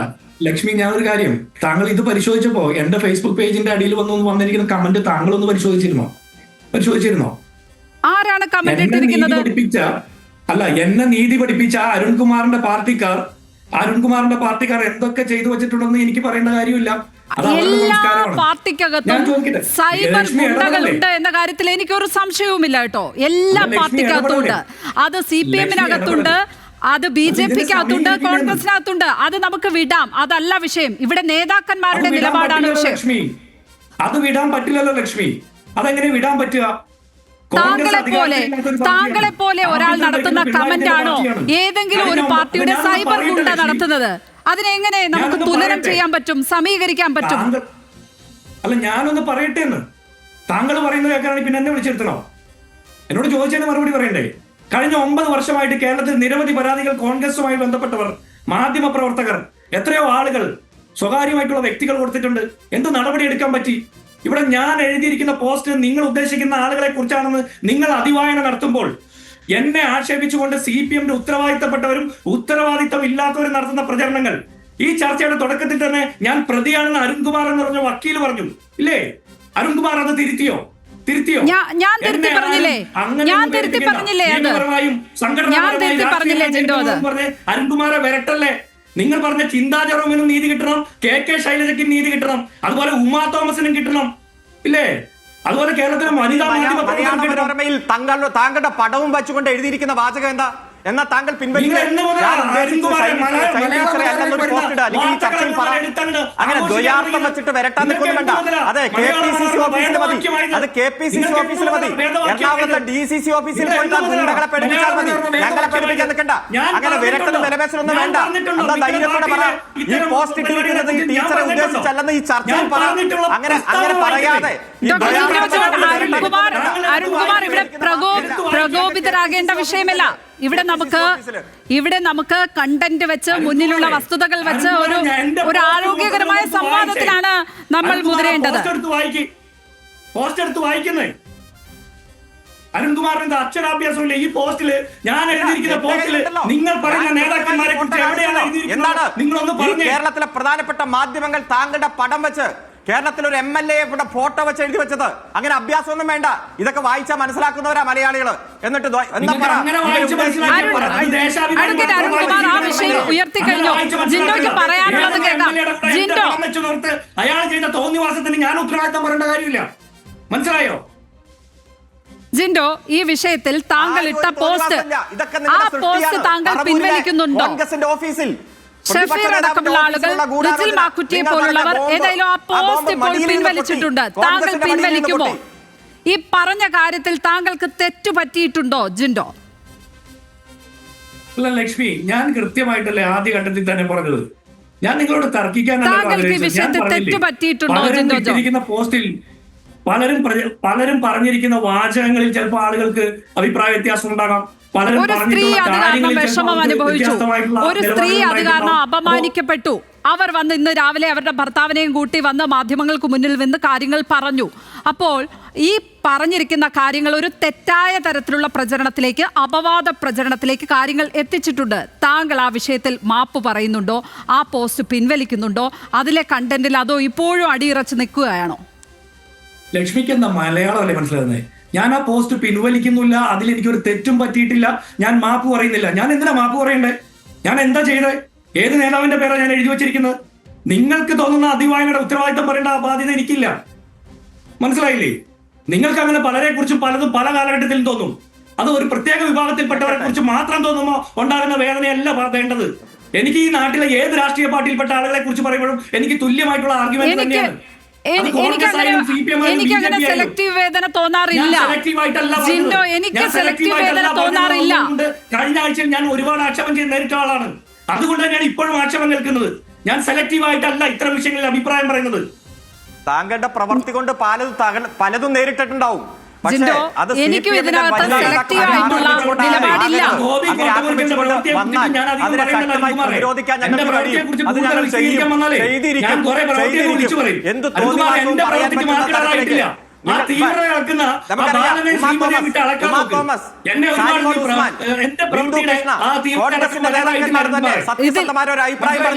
ലക്ഷ്മി, ഞാൻ ഒരു കാര്യം, താങ്കൾ ഇത് പരിശോധിച്ചപ്പോ എന്റെ ഫേസ്ബുക്ക് പേജിന്റെ അടിയിൽ വന്നിരിക്കുന്ന കമന്റ് താങ്കൾ ഒന്ന് പരിശോധിച്ചിരുന്നോ? ആരാണ് കമന്റ് ഇട്ടിരിക്കുന്നത്? എന്നെ നീതി പഠിപ്പിച്ച അരുൺകുമാറിന്റെ പാർട്ടിക്കാർ എന്തൊക്കെ ചെയ്തു വെച്ചിട്ടുണ്ടെന്ന് എനിക്ക് പറയേണ്ട കാര്യമില്ല. എല്ലാ പാർട്ടിക്കകത്തും സൈബർ ഗുണ്ടകളുണ്ട് എന്ന കാര്യത്തിൽ എനിക്കൊരു സംശയവുമില്ല കേട്ടോ. എല്ലാ പാർട്ടിക്കകത്തും ഉണ്ട്. അത് CPM-നകത്തുണ്ട്, അത് BJP-ക്കകത്തുണ്ട്, കോൺഗ്രസിനകത്തുണ്ട്. അത് നമുക്ക് വിടാം, അതല്ല വിഷയം. ഇവിടെ നേതാക്കന്മാരുടെ നിലപാടാണ് വിഷയം. അത് വിടാൻ പറ്റില്ലല്ലോ ലക്ഷ്മി. അതെങ്ങനെ വിടാൻ പറ്റുക? താങ്കളെ പോലെ ഒരാൾ നടത്തുന്ന കമന്റ് ആണോ ഏതെങ്കിലും ഒരു പാർട്ടിയുടെ സൈബർ ഗുണ്ട നടത്തുന്നത്? അതിനെങ്ങനെ നമുക്ക് തുലനം ചെയ്യാൻ പറ്റും, സമീകരിക്കാൻ പറ്റും? അല്ല, ഞാനൊന്ന് പറയട്ടെ എന്ന്. താങ്കൾ പറയുന്നത് കേൾക്കാനാണ് പിന്നെ എന്നെ വിളിച്ചെടുത്തണോ? എന്നോട് ചോദിച്ചതിന് മറുപടി പറയണ്ടേ? കഴിഞ്ഞ 9 വർഷമായിട്ട് കേരളത്തിൽ നിരവധി പരാതികൾ കോൺഗ്രസുമായി ബന്ധപ്പെട്ടവർ, മാധ്യമ പ്രവർത്തകർ, എത്രയോ ആളുകൾ, സ്വകാര്യമായിട്ടുള്ള വ്യക്തികൾ കൊടുത്തിട്ടുണ്ട്. എന്ത് നടപടി എടുക്കാൻ പറ്റി? ഇവിടെ ഞാൻ എഴുതിയിരിക്കുന്ന പോസ്റ്റ് നിങ്ങൾ ഉദ്ദേശിക്കുന്ന ആളുകളെ കുറിച്ചാണെന്ന് നിങ്ങൾ അതിവായന നടത്തുമ്പോൾ എന്നെ ആക്ഷേപിച്ചുകൊണ്ട് CPM-ന്റെ ഉത്തരവാദിത്തപ്പെട്ടവരും ഉത്തരവാദിത്തം ഇല്ലാത്തവരും നടത്തുന്ന പ്രചരണങ്ങൾ, ഈ ചർച്ചയുടെ തുടക്കത്തിൽ തന്നെ ഞാൻ പ്രതിയാണെന്ന് അരുൺകുമാർ എന്ന് പറഞ്ഞ വക്കീൽ പറഞ്ഞു ഇല്ലേ? അരുൺകുമാർ അത് തിരുത്തിയോ? ഞാൻ തിരുത്തി പറഞ്ഞില്ലേ? അരുൺകുമാറെ വരട്ടല്ലേ? നിങ്ങൾ പറഞ്ഞ ചിന്താ ജെറോമിനും നീതി കിട്ടണം, KK ശൈലജയ്ക്കും നീതി കിട്ടണം, അതുപോലെ ഉമാ തോമസിനും കിട്ടണം ഇല്ലേ? അതുപോലെ കേരളത്തിലെ വനിതാ മനോരമയിൽ താങ്കളുടെ പടവും വെച്ചുകൊണ്ട് എഴുതിയിരിക്കുന്ന വാചകം എന്താ? എന്നാൽ താങ്കൾ അങ്ങനെ ദ്വയാർത്ഥം വെച്ചിട്ട് വരട്ടാൻ നിൽക്കുന്നുണ്ട്. അതെ, KPCC ഓഫീസിൽ മതി, അത് KPCC ഓഫീസിൽ മതി. എറണാകുളത്തെ DCC ഓഫീസിൽ പോയിട്ട് ഗുണ്ടകളെ പഠിപ്പിച്ചാൽ മതി, ഞങ്ങളെ പഠിപ്പിക്കാൻ നിൽക്കണ്ട. അങ്ങനെ വിരട്ടലും വിലപേശലൊന്നും വേണ്ട. എന്താ ധൈര്യത്തോടെ പറ, ഈ പോസ്റ്റ് ഇട്ടിരിക്കുന്നത് ഈ ടീച്ചറെ ഉദ്ദേശിച്ചല്ലെന്ന് ഈ ചർച്ചയിൽ പറ. അങ്ങനെ പറയാതെ അരുൺകുമാർ ഇവിടെ പ്രകോപിതരാകേണ്ട വിഷയമല്ല. ഇവിടെ നമുക്ക് കണ്ടന്റ് വെച്ച്, മുന്നിലുള്ള വസ്തുതകൾ വെച്ച് ഒരു ആരോഗ്യകരമായ സംവാദത്തിലാണ് നമ്മൾ മുതിരേണ്ടത്. പോസ്റ്റ് എടുത്ത് വായിക്കുന്നേ അരുൺകുമാറിന്റെ അക്ഷരാഭ്യാസമില്ല. ഈ പോസ്റ്റില്, ഞാൻ എഴുതിയിരിക്കുന്ന പോസ്റ്റില് നിങ്ങൾ പറയുന്ന നേതാക്കന്മാരെ കുറിച്ച് എവിടെയാണ് എഴുതിയിരിക്കുന്നത്? നിങ്ങളൊന്ന് പറഞ്ഞു. കേരളത്തിലെ പ്രധാനപ്പെട്ട മാധ്യമങ്ങൾ താങ്കളുടെ പടം വെച്ച്, കേരളത്തിൽ ഒരു MLA ഫോട്ടോ വെച്ച് എഴുതി വെച്ചത്, അങ്ങനെ അഭ്യാസമൊന്നും വേണ്ട. ഇതൊക്കെ വായിച്ചാൽ മനസ്സിലാക്കുന്നവരാ മലയാളികള്. എന്നിട്ട് അയാൾ ചെയ്ത തോന്നിവാസത്തിന് ഞാൻ ഉത്തരവാദിത്തം പറയേണ്ട കാര്യമില്ല, മനസ്സിലായോ? ജിൻഡോ, ഈ വിഷയത്തിൽ താങ്കൾ ഇട്ട പോസ്റ്റ്, ആ പോസ്റ്റ് താങ്കൾ പിൻവലിക്കുന്നുണ്ടോ? ഓഫീസിൽ ഷഫീർ അടക്കമുള്ള ആളുകൾ, റിജിൽ മാക്കുറ്റിയെ പോലുള്ളവർ ഏതായാലും ആ പോസ്റ്റ് ഇപ്പോൾ പിൻവലിച്ചിട്ടുണ്ട്. താങ്കൾ പിൻവലിക്കുമോ? ഈ പറഞ്ഞ കാര്യത്തിൽ താങ്കൾക്ക് തെറ്റു പറ്റിയിട്ടുണ്ടോ ജിൻഡോ? അല്ല ലക്ഷ്മി, ഞാൻ കൃത്യമായിട്ടല്ലേ ആദ്യഘട്ടത്തിൽ തന്നെ പറഞ്ഞത്. ഞാൻ നിങ്ങളോട് താങ്കൾക്ക് ഈ വിഷയത്തിൽ തെറ്റു പറ്റിയിട്ടുണ്ടോ ജിൻഡോ? പോസ്റ്റിൽ പലരും പറഞ്ഞിരിക്കുന്ന വാചകങ്ങളിൽ ചിലപ്പോൾ ആളുകൾക്ക് അഭിപ്രായ വ്യത്യാസം ഉണ്ടാകാം. ഒരു സ്ത്രീ അത് കാരണം വിഷമം അനുഭവിച്ചു, ഒരു സ്ത്രീ അത് കാരണം അപമാനിക്കപ്പെട്ടു. അവർ വന്ന് ഇന്ന് രാവിലെ അവരുടെ ഭർത്താവിനെയും കൂട്ടി വന്ന് മാധ്യമങ്ങൾക്ക് മുന്നിൽ നിന്ന് കാര്യങ്ങൾ പറഞ്ഞു. അപ്പോൾ ഈ പറഞ്ഞിരിക്കുന്ന കാര്യങ്ങൾ ഒരു തെറ്റായ തരത്തിലുള്ള പ്രചരണത്തിലേക്ക്, അപവാദ പ്രചരണത്തിലേക്ക് കാര്യങ്ങൾ എത്തിച്ചിട്ടുണ്ട്. താങ്കൾ ആ വിഷയത്തിൽ മാപ്പ് പറയുന്നുണ്ടോ? ആ പോസ്റ്റ് പിൻവലിക്കുന്നുണ്ടോ? അതിലെ കണ്ടന്റിൽ അതോ ഇപ്പോഴും അടിയുറച്ച് നിൽക്കുകയാണോ? ലക്ഷ്മിക്ക് എന്താ മലയാളമല്ലേ മനസ്സിലാകുന്നത്? ഞാൻ ആ പോസ്റ്റ് പിൻവലിക്കുന്നില്ല, അതിൽ എനിക്കൊരു തെറ്റും പറ്റിയിട്ടില്ല, ഞാൻ മാപ്പ് പറയുന്നില്ല. ഞാൻ എന്തിനാ മാപ്പ് പറയണ്ടേ? ഞാൻ എന്താ ചെയ്തത്? ഏത് നേതാവിന്റെ പേരാണ് ഞാൻ എഴുതി വെച്ചിരിക്കുന്നത്? നിങ്ങൾക്ക് തോന്നുന്ന അതിവായനയുടെ ഉത്തരവാദിത്തം പറയേണ്ട ആ ബാധ്യത എനിക്കില്ല. മനസ്സിലായില്ലേ? നിങ്ങൾക്ക് അങ്ങനെ പലരെ കുറിച്ചും പലതും പല കാലഘട്ടത്തിലും തോന്നും. അത് ഒരു പ്രത്യേക വിഭാഗത്തിൽപ്പെട്ടവരെ കുറിച്ച് മാത്രം തോന്നുമ്പോൾ ഉണ്ടാകുന്ന വേദനയല്ല വേണ്ടത്. എനിക്ക് ഈ നാട്ടിലെ ഏത് രാഷ്ട്രീയ പാർട്ടിയിൽപ്പെട്ട ആളുകളെ കുറിച്ച് പറയുമ്പോഴും എനിക്ക് തുല്യമായിട്ടുള്ള ആർഗ്യുമെന്റ് തന്നെയാണ്. എനിക്കങ്ങനെ സെലക്ടീവ് വേദന തോന്നാറില്ല ജിൻഡോ, എനിക്ക് സെലക്ടീവ് വേദന തോന്നാറില്ല. കഴിഞ്ഞ ആഴ്ചയിൽ ഞാൻ ഒരുപാട് ആക്ഷേപം ചെയ്ത് നേരിട്ട ആളാണ്. അതുകൊണ്ട് തന്നെയാണ് ഇപ്പോഴും ആക്ഷേപം കേൾക്കുന്നത്. ഞാൻ സെലക്റ്റീവ് ആയിട്ടല്ല ഇത്തരം വിഷയങ്ങളിൽ അഭിപ്രായം പറയുന്നത്. താങ്കളുടെ പ്രവൃത്തി കൊണ്ട് പലതും നേരിട്ടിട്ടുണ്ടാവും. എനിക്കും ഇതിനകത്ത് സെലക്റ്റീവ് ആയിട്ടുള്ള നിലപാടില്ല. എന്ത് തോന്നിയ ആ തീവ്രത നടക്കുന്ന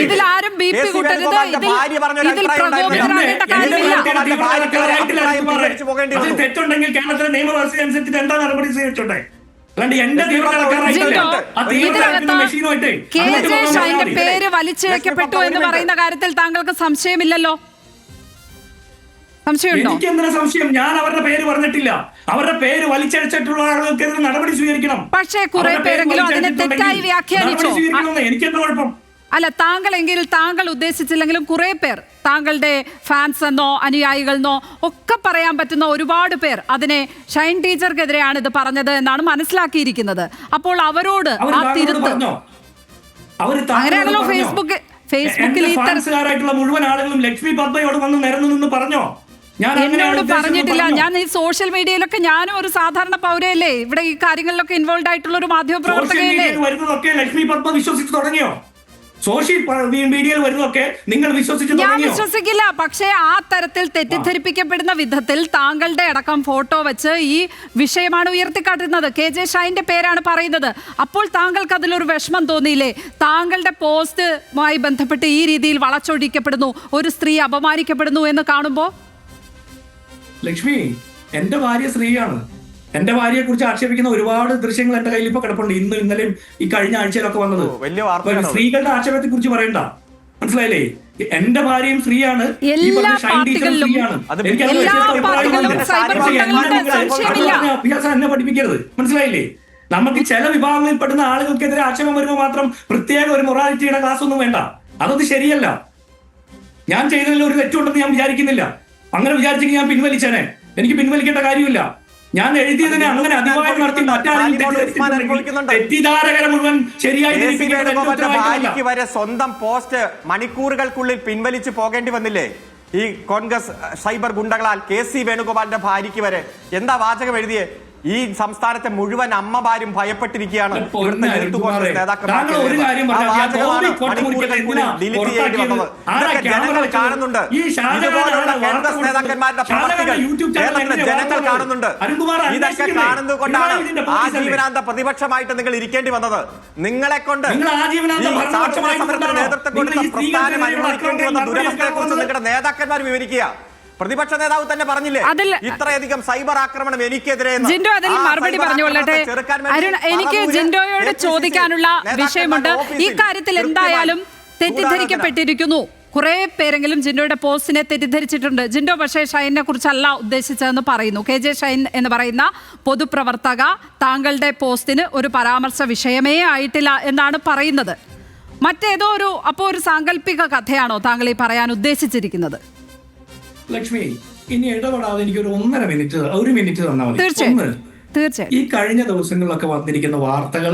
ഇതിലാരും ബി പി കൂട്ടരുത്. ഇതിൽ പ്രകോപിതരാകേണ്ട കാര്യമില്ല. തെറ്റുണ്ടെങ്കിൽ കേരളത്തിലെ നിയമവ്യവസ്ഥ അനുസരിച്ച് എന്താ നടപടി സ്വീകരിച്ചോട്ടെ? കെ ജെ ഷൈന്റെ പേര് വലിച്ചിഴക്കപ്പെട്ടു എന്ന് പറയുന്ന കാര്യത്തിൽ താങ്കൾക്ക് സംശയമില്ലല്ലോ? എനിക്ക് എന്തിനാ സംശയം? ഞാൻ അവരുടെ പേര് പറഞ്ഞിട്ടില്ല. അവരുടെ പേര് വലിച്ചഴിച്ചിട്ടുള്ള ആളുകൾക്കെതിരെ നടപടി സ്വീകരിക്കണം. പക്ഷേ കുറെ പേരെങ്കിലും അതിനെ തെറ്റായി വ്യാഖ്യാനിച്ചു. എനിക്ക് എന്താ കുഴപ്പം? അല്ല, താങ്കൾ ഉദ്ദേശിച്ചില്ലെങ്കിലും കുറെ പേർ, താങ്കളുടെ ഫാൻസ് എന്നോ അനുയായികളെന്നോ ഒക്കെ പറയാൻ പറ്റുന്ന ഒരുപാട് പേർ അതിനെ ഷൈൻ ടീച്ചർക്കെതിരെയാണ് ഇത് പറഞ്ഞത് എന്നാണ് മനസ്സിലാക്കിയിരിക്കുന്നത്. അപ്പോൾ അവരോട് ആ തിരുത്ത് അങ്ങനെയാണല്ലോ ഫേസ്ബുക്കിൽ മുഴുവൻ ആളുകളും ലക്ഷ്മി പദ്മയോട് വന്ന് നിരന്നു നിന്ന് പറഞ്ഞോ? എന്നോട് പറഞ്ഞിട്ടില്ല. ഞാൻ ഈ സോഷ്യൽ മീഡിയയിലൊക്കെ ഞാനും ഒരു സാധാരണ പൗരയല്ലേ, ഇവിടെ ഈ കാര്യങ്ങളിലൊക്കെ ഇൻവോൾവ് ആയിട്ടുള്ള ഒരു മാധ്യമ പ്രവർത്തകയല്ലേ. ലക്ഷ്മി പദ്മ വിശ്വസിച്ച് തുടങ്ങിയോ? സോഷ്യൽ മീഡിയയിൽ വരുന്നതൊക്കെ നിങ്ങൾ വിശ്വസിച്ച്? ഞാൻ വിശ്വസിക്കില്ല. പക്ഷേ ആ തരത്തിൽ തെറ്റിദ്ധരിപ്പിക്കപ്പെടുന്ന വിധത്തിൽ താങ്കളുടെ അടക്കം ഫോട്ടോ വെച്ച് ഈ വിഷയമാണ് ഉയർത്തിക്കാട്ടുന്നത്. കെ ജെ ഷൈന്റെ പേരാണ് പറയുന്നത്. അപ്പോൾ താങ്കൾക്ക് അതിലൊരു വിഷമം തോന്നിയില്ലേ? താങ്കളുടെ പോസ്റ്റുമായി ബന്ധപ്പെട്ട് ഈ രീതിയിൽ വളച്ചൊടിക്കപ്പെടുന്നു, ഒരു സ്ത്രീ അപമാനിക്കപ്പെടുന്നു എന്ന് കാണുമ്പോൾ? ലക്ഷ്മി, എന്റെ ഭാര്യ സ്ത്രീയാണ്. എന്റെ ഭാര്യയെ കുറിച്ച് ആക്ഷേപിക്കുന്ന ഒരുപാട് ദൃശ്യങ്ങൾ എന്റെ കയ്യിൽ ഇപ്പൊ കിടപ്പുണ്ട്. ഇന്നും ഇന്നലെയും ഈ കഴിഞ്ഞ ആഴ്ചയിലൊക്കെ വന്നത്. സ്ത്രീകളുടെ ആക്ഷേപത്തെ കുറിച്ച് പറയണ്ട, മനസ്സിലായില്ലേ? എന്റെ ഭാര്യയും സ്ത്രീയാണ്, എന്നെ പഠിപ്പിക്കരുത്, മനസ്സിലായില്ലേ? നമുക്ക് ചില വിഭാഗങ്ങളിൽ പെടുന്ന ആളുകൾക്കെതിരെ ആക്ഷേപം വരുമ്പോൾ മാത്രം പ്രത്യേക ഒരു മൊറാലിറ്റിയുടെ ക്ലാസ് ഒന്നും വേണ്ട. അതൊന്നും ശരിയല്ല. ഞാൻ ചെയ്തതിൽ ഒരു തെറ്റുണ്ടെന്ന് ഞാൻ വിചാരിക്കുന്നില്ല. അങ്ങനെ വിചാരിച്ചെങ്കിൽ ഞാൻ പിൻവലിച്ചേനെ. എനിക്ക് പിൻവലിക്കേണ്ട കാര്യമില്ല. ഞാൻ എഴുതിയതിനെ അങ്ങനെ അതിവായി നടത്തി തെറ്റിദ്ധാരകരെ മുഴുവൻ ശരിയായി വരെ സ്വന്തം പോസ്റ്റ് മണിക്കൂറുകൾക്കുള്ളിൽ പിൻവലിച്ച് പോകേണ്ടി വന്നില്ലേ? ഈ കോൺഗ്രസ് സൈബർ ഗുണ്ടകളാൽ KC വേണുഗോപാലിന്റെ ഭാര്യയ്ക്ക് വരെ എന്താ വാചകം എഴുതിയേ? ഈ സംസ്ഥാനത്തെ മുഴുവൻ അമ്മമാരും ഭയപ്പെട്ടിരിക്കുകയാണ്. ജനങ്ങൾ കാണുന്നുണ്ട്. ഇതുപോലുള്ള കോൺഗ്രസ് നേതാക്കന്മാരുടെ പ്രവർത്തികൾ കേരളത്തിലെ ജനങ്ങൾ കാണുന്നുണ്ട്. ഇതൊക്കെ കാണുന്നതുകൊണ്ടാണ് ആജീവനാന്ത പ്രതിപക്ഷമായിട്ട് നിങ്ങൾ ഇരിക്കേണ്ടി വന്നത്. നിങ്ങളെ കൊണ്ട് സ്വാതന്ത്ര്യ സമരത്തിന് നേതൃത്വം കൊടുത്ത പ്രസ്ഥാനം അനുഭവിക്കേണ്ടി വന്ന ദുരവസ്ഥയെ കുറിച്ച് നിങ്ങളുടെ നേതാക്കന്മാർ വിവരിക്കുക. പ്രതിപക്ഷ നേതാവ് തന്നെ പറഞ്ഞില്ലേ ഇത്രയധികം സൈബർ ആക്രമണം എനിക്കെതിരെ. ജിൻഡോ അതിൽ മറുപടി പറഞ്ഞുകൊള്ളട്ടെ. അരുൺ, എനിക്ക് ജിൻഡോയോട് ചോദിക്കാനുള്ള വിഷയമുണ്ട്. ഈ കാര്യത്തിൽ എന്തായാലും തെറ്റിദ്ധരിക്കപ്പെട്ടിരിക്കുന്നു. കുറെ പേരെങ്കിലും ജിൻഡോയുടെ പോസ്റ്റിനെ തെറ്റിദ്ധരിച്ചിട്ടുണ്ട്. ജിൻഡോ പക്ഷേ ഷൈനെ കുറിച്ചല്ല ഉദ്ദേശിച്ചതെന്ന് പറയുന്നു. കെ ജെ ഷൈൻ എന്ന് പറയുന്ന പൊതുപ്രവർത്തക താങ്കളുടെ പോസ്റ്റിന് ഒരു പരാമർശ വിഷയമേ ആയിട്ടില്ല എന്നാണ് പറയുന്നത്. മറ്റേതോ ഒരു സാങ്കല്പിക കഥയാണോ താങ്കൾ ഈ പറയാൻ ഉദ്ദേശിച്ചിരിക്കുന്നത്? ലക്ഷ്മി, ഇനി ഇടപെടാതെ എനിക്കൊരു 1.5 മിനിറ്റ് തന്നാൽ മതി. തീർച്ചയായും. ഈ കഴിഞ്ഞ ദിവസങ്ങളിലൊക്കെ വന്നിരിക്കുന്ന വാർത്തകൾ,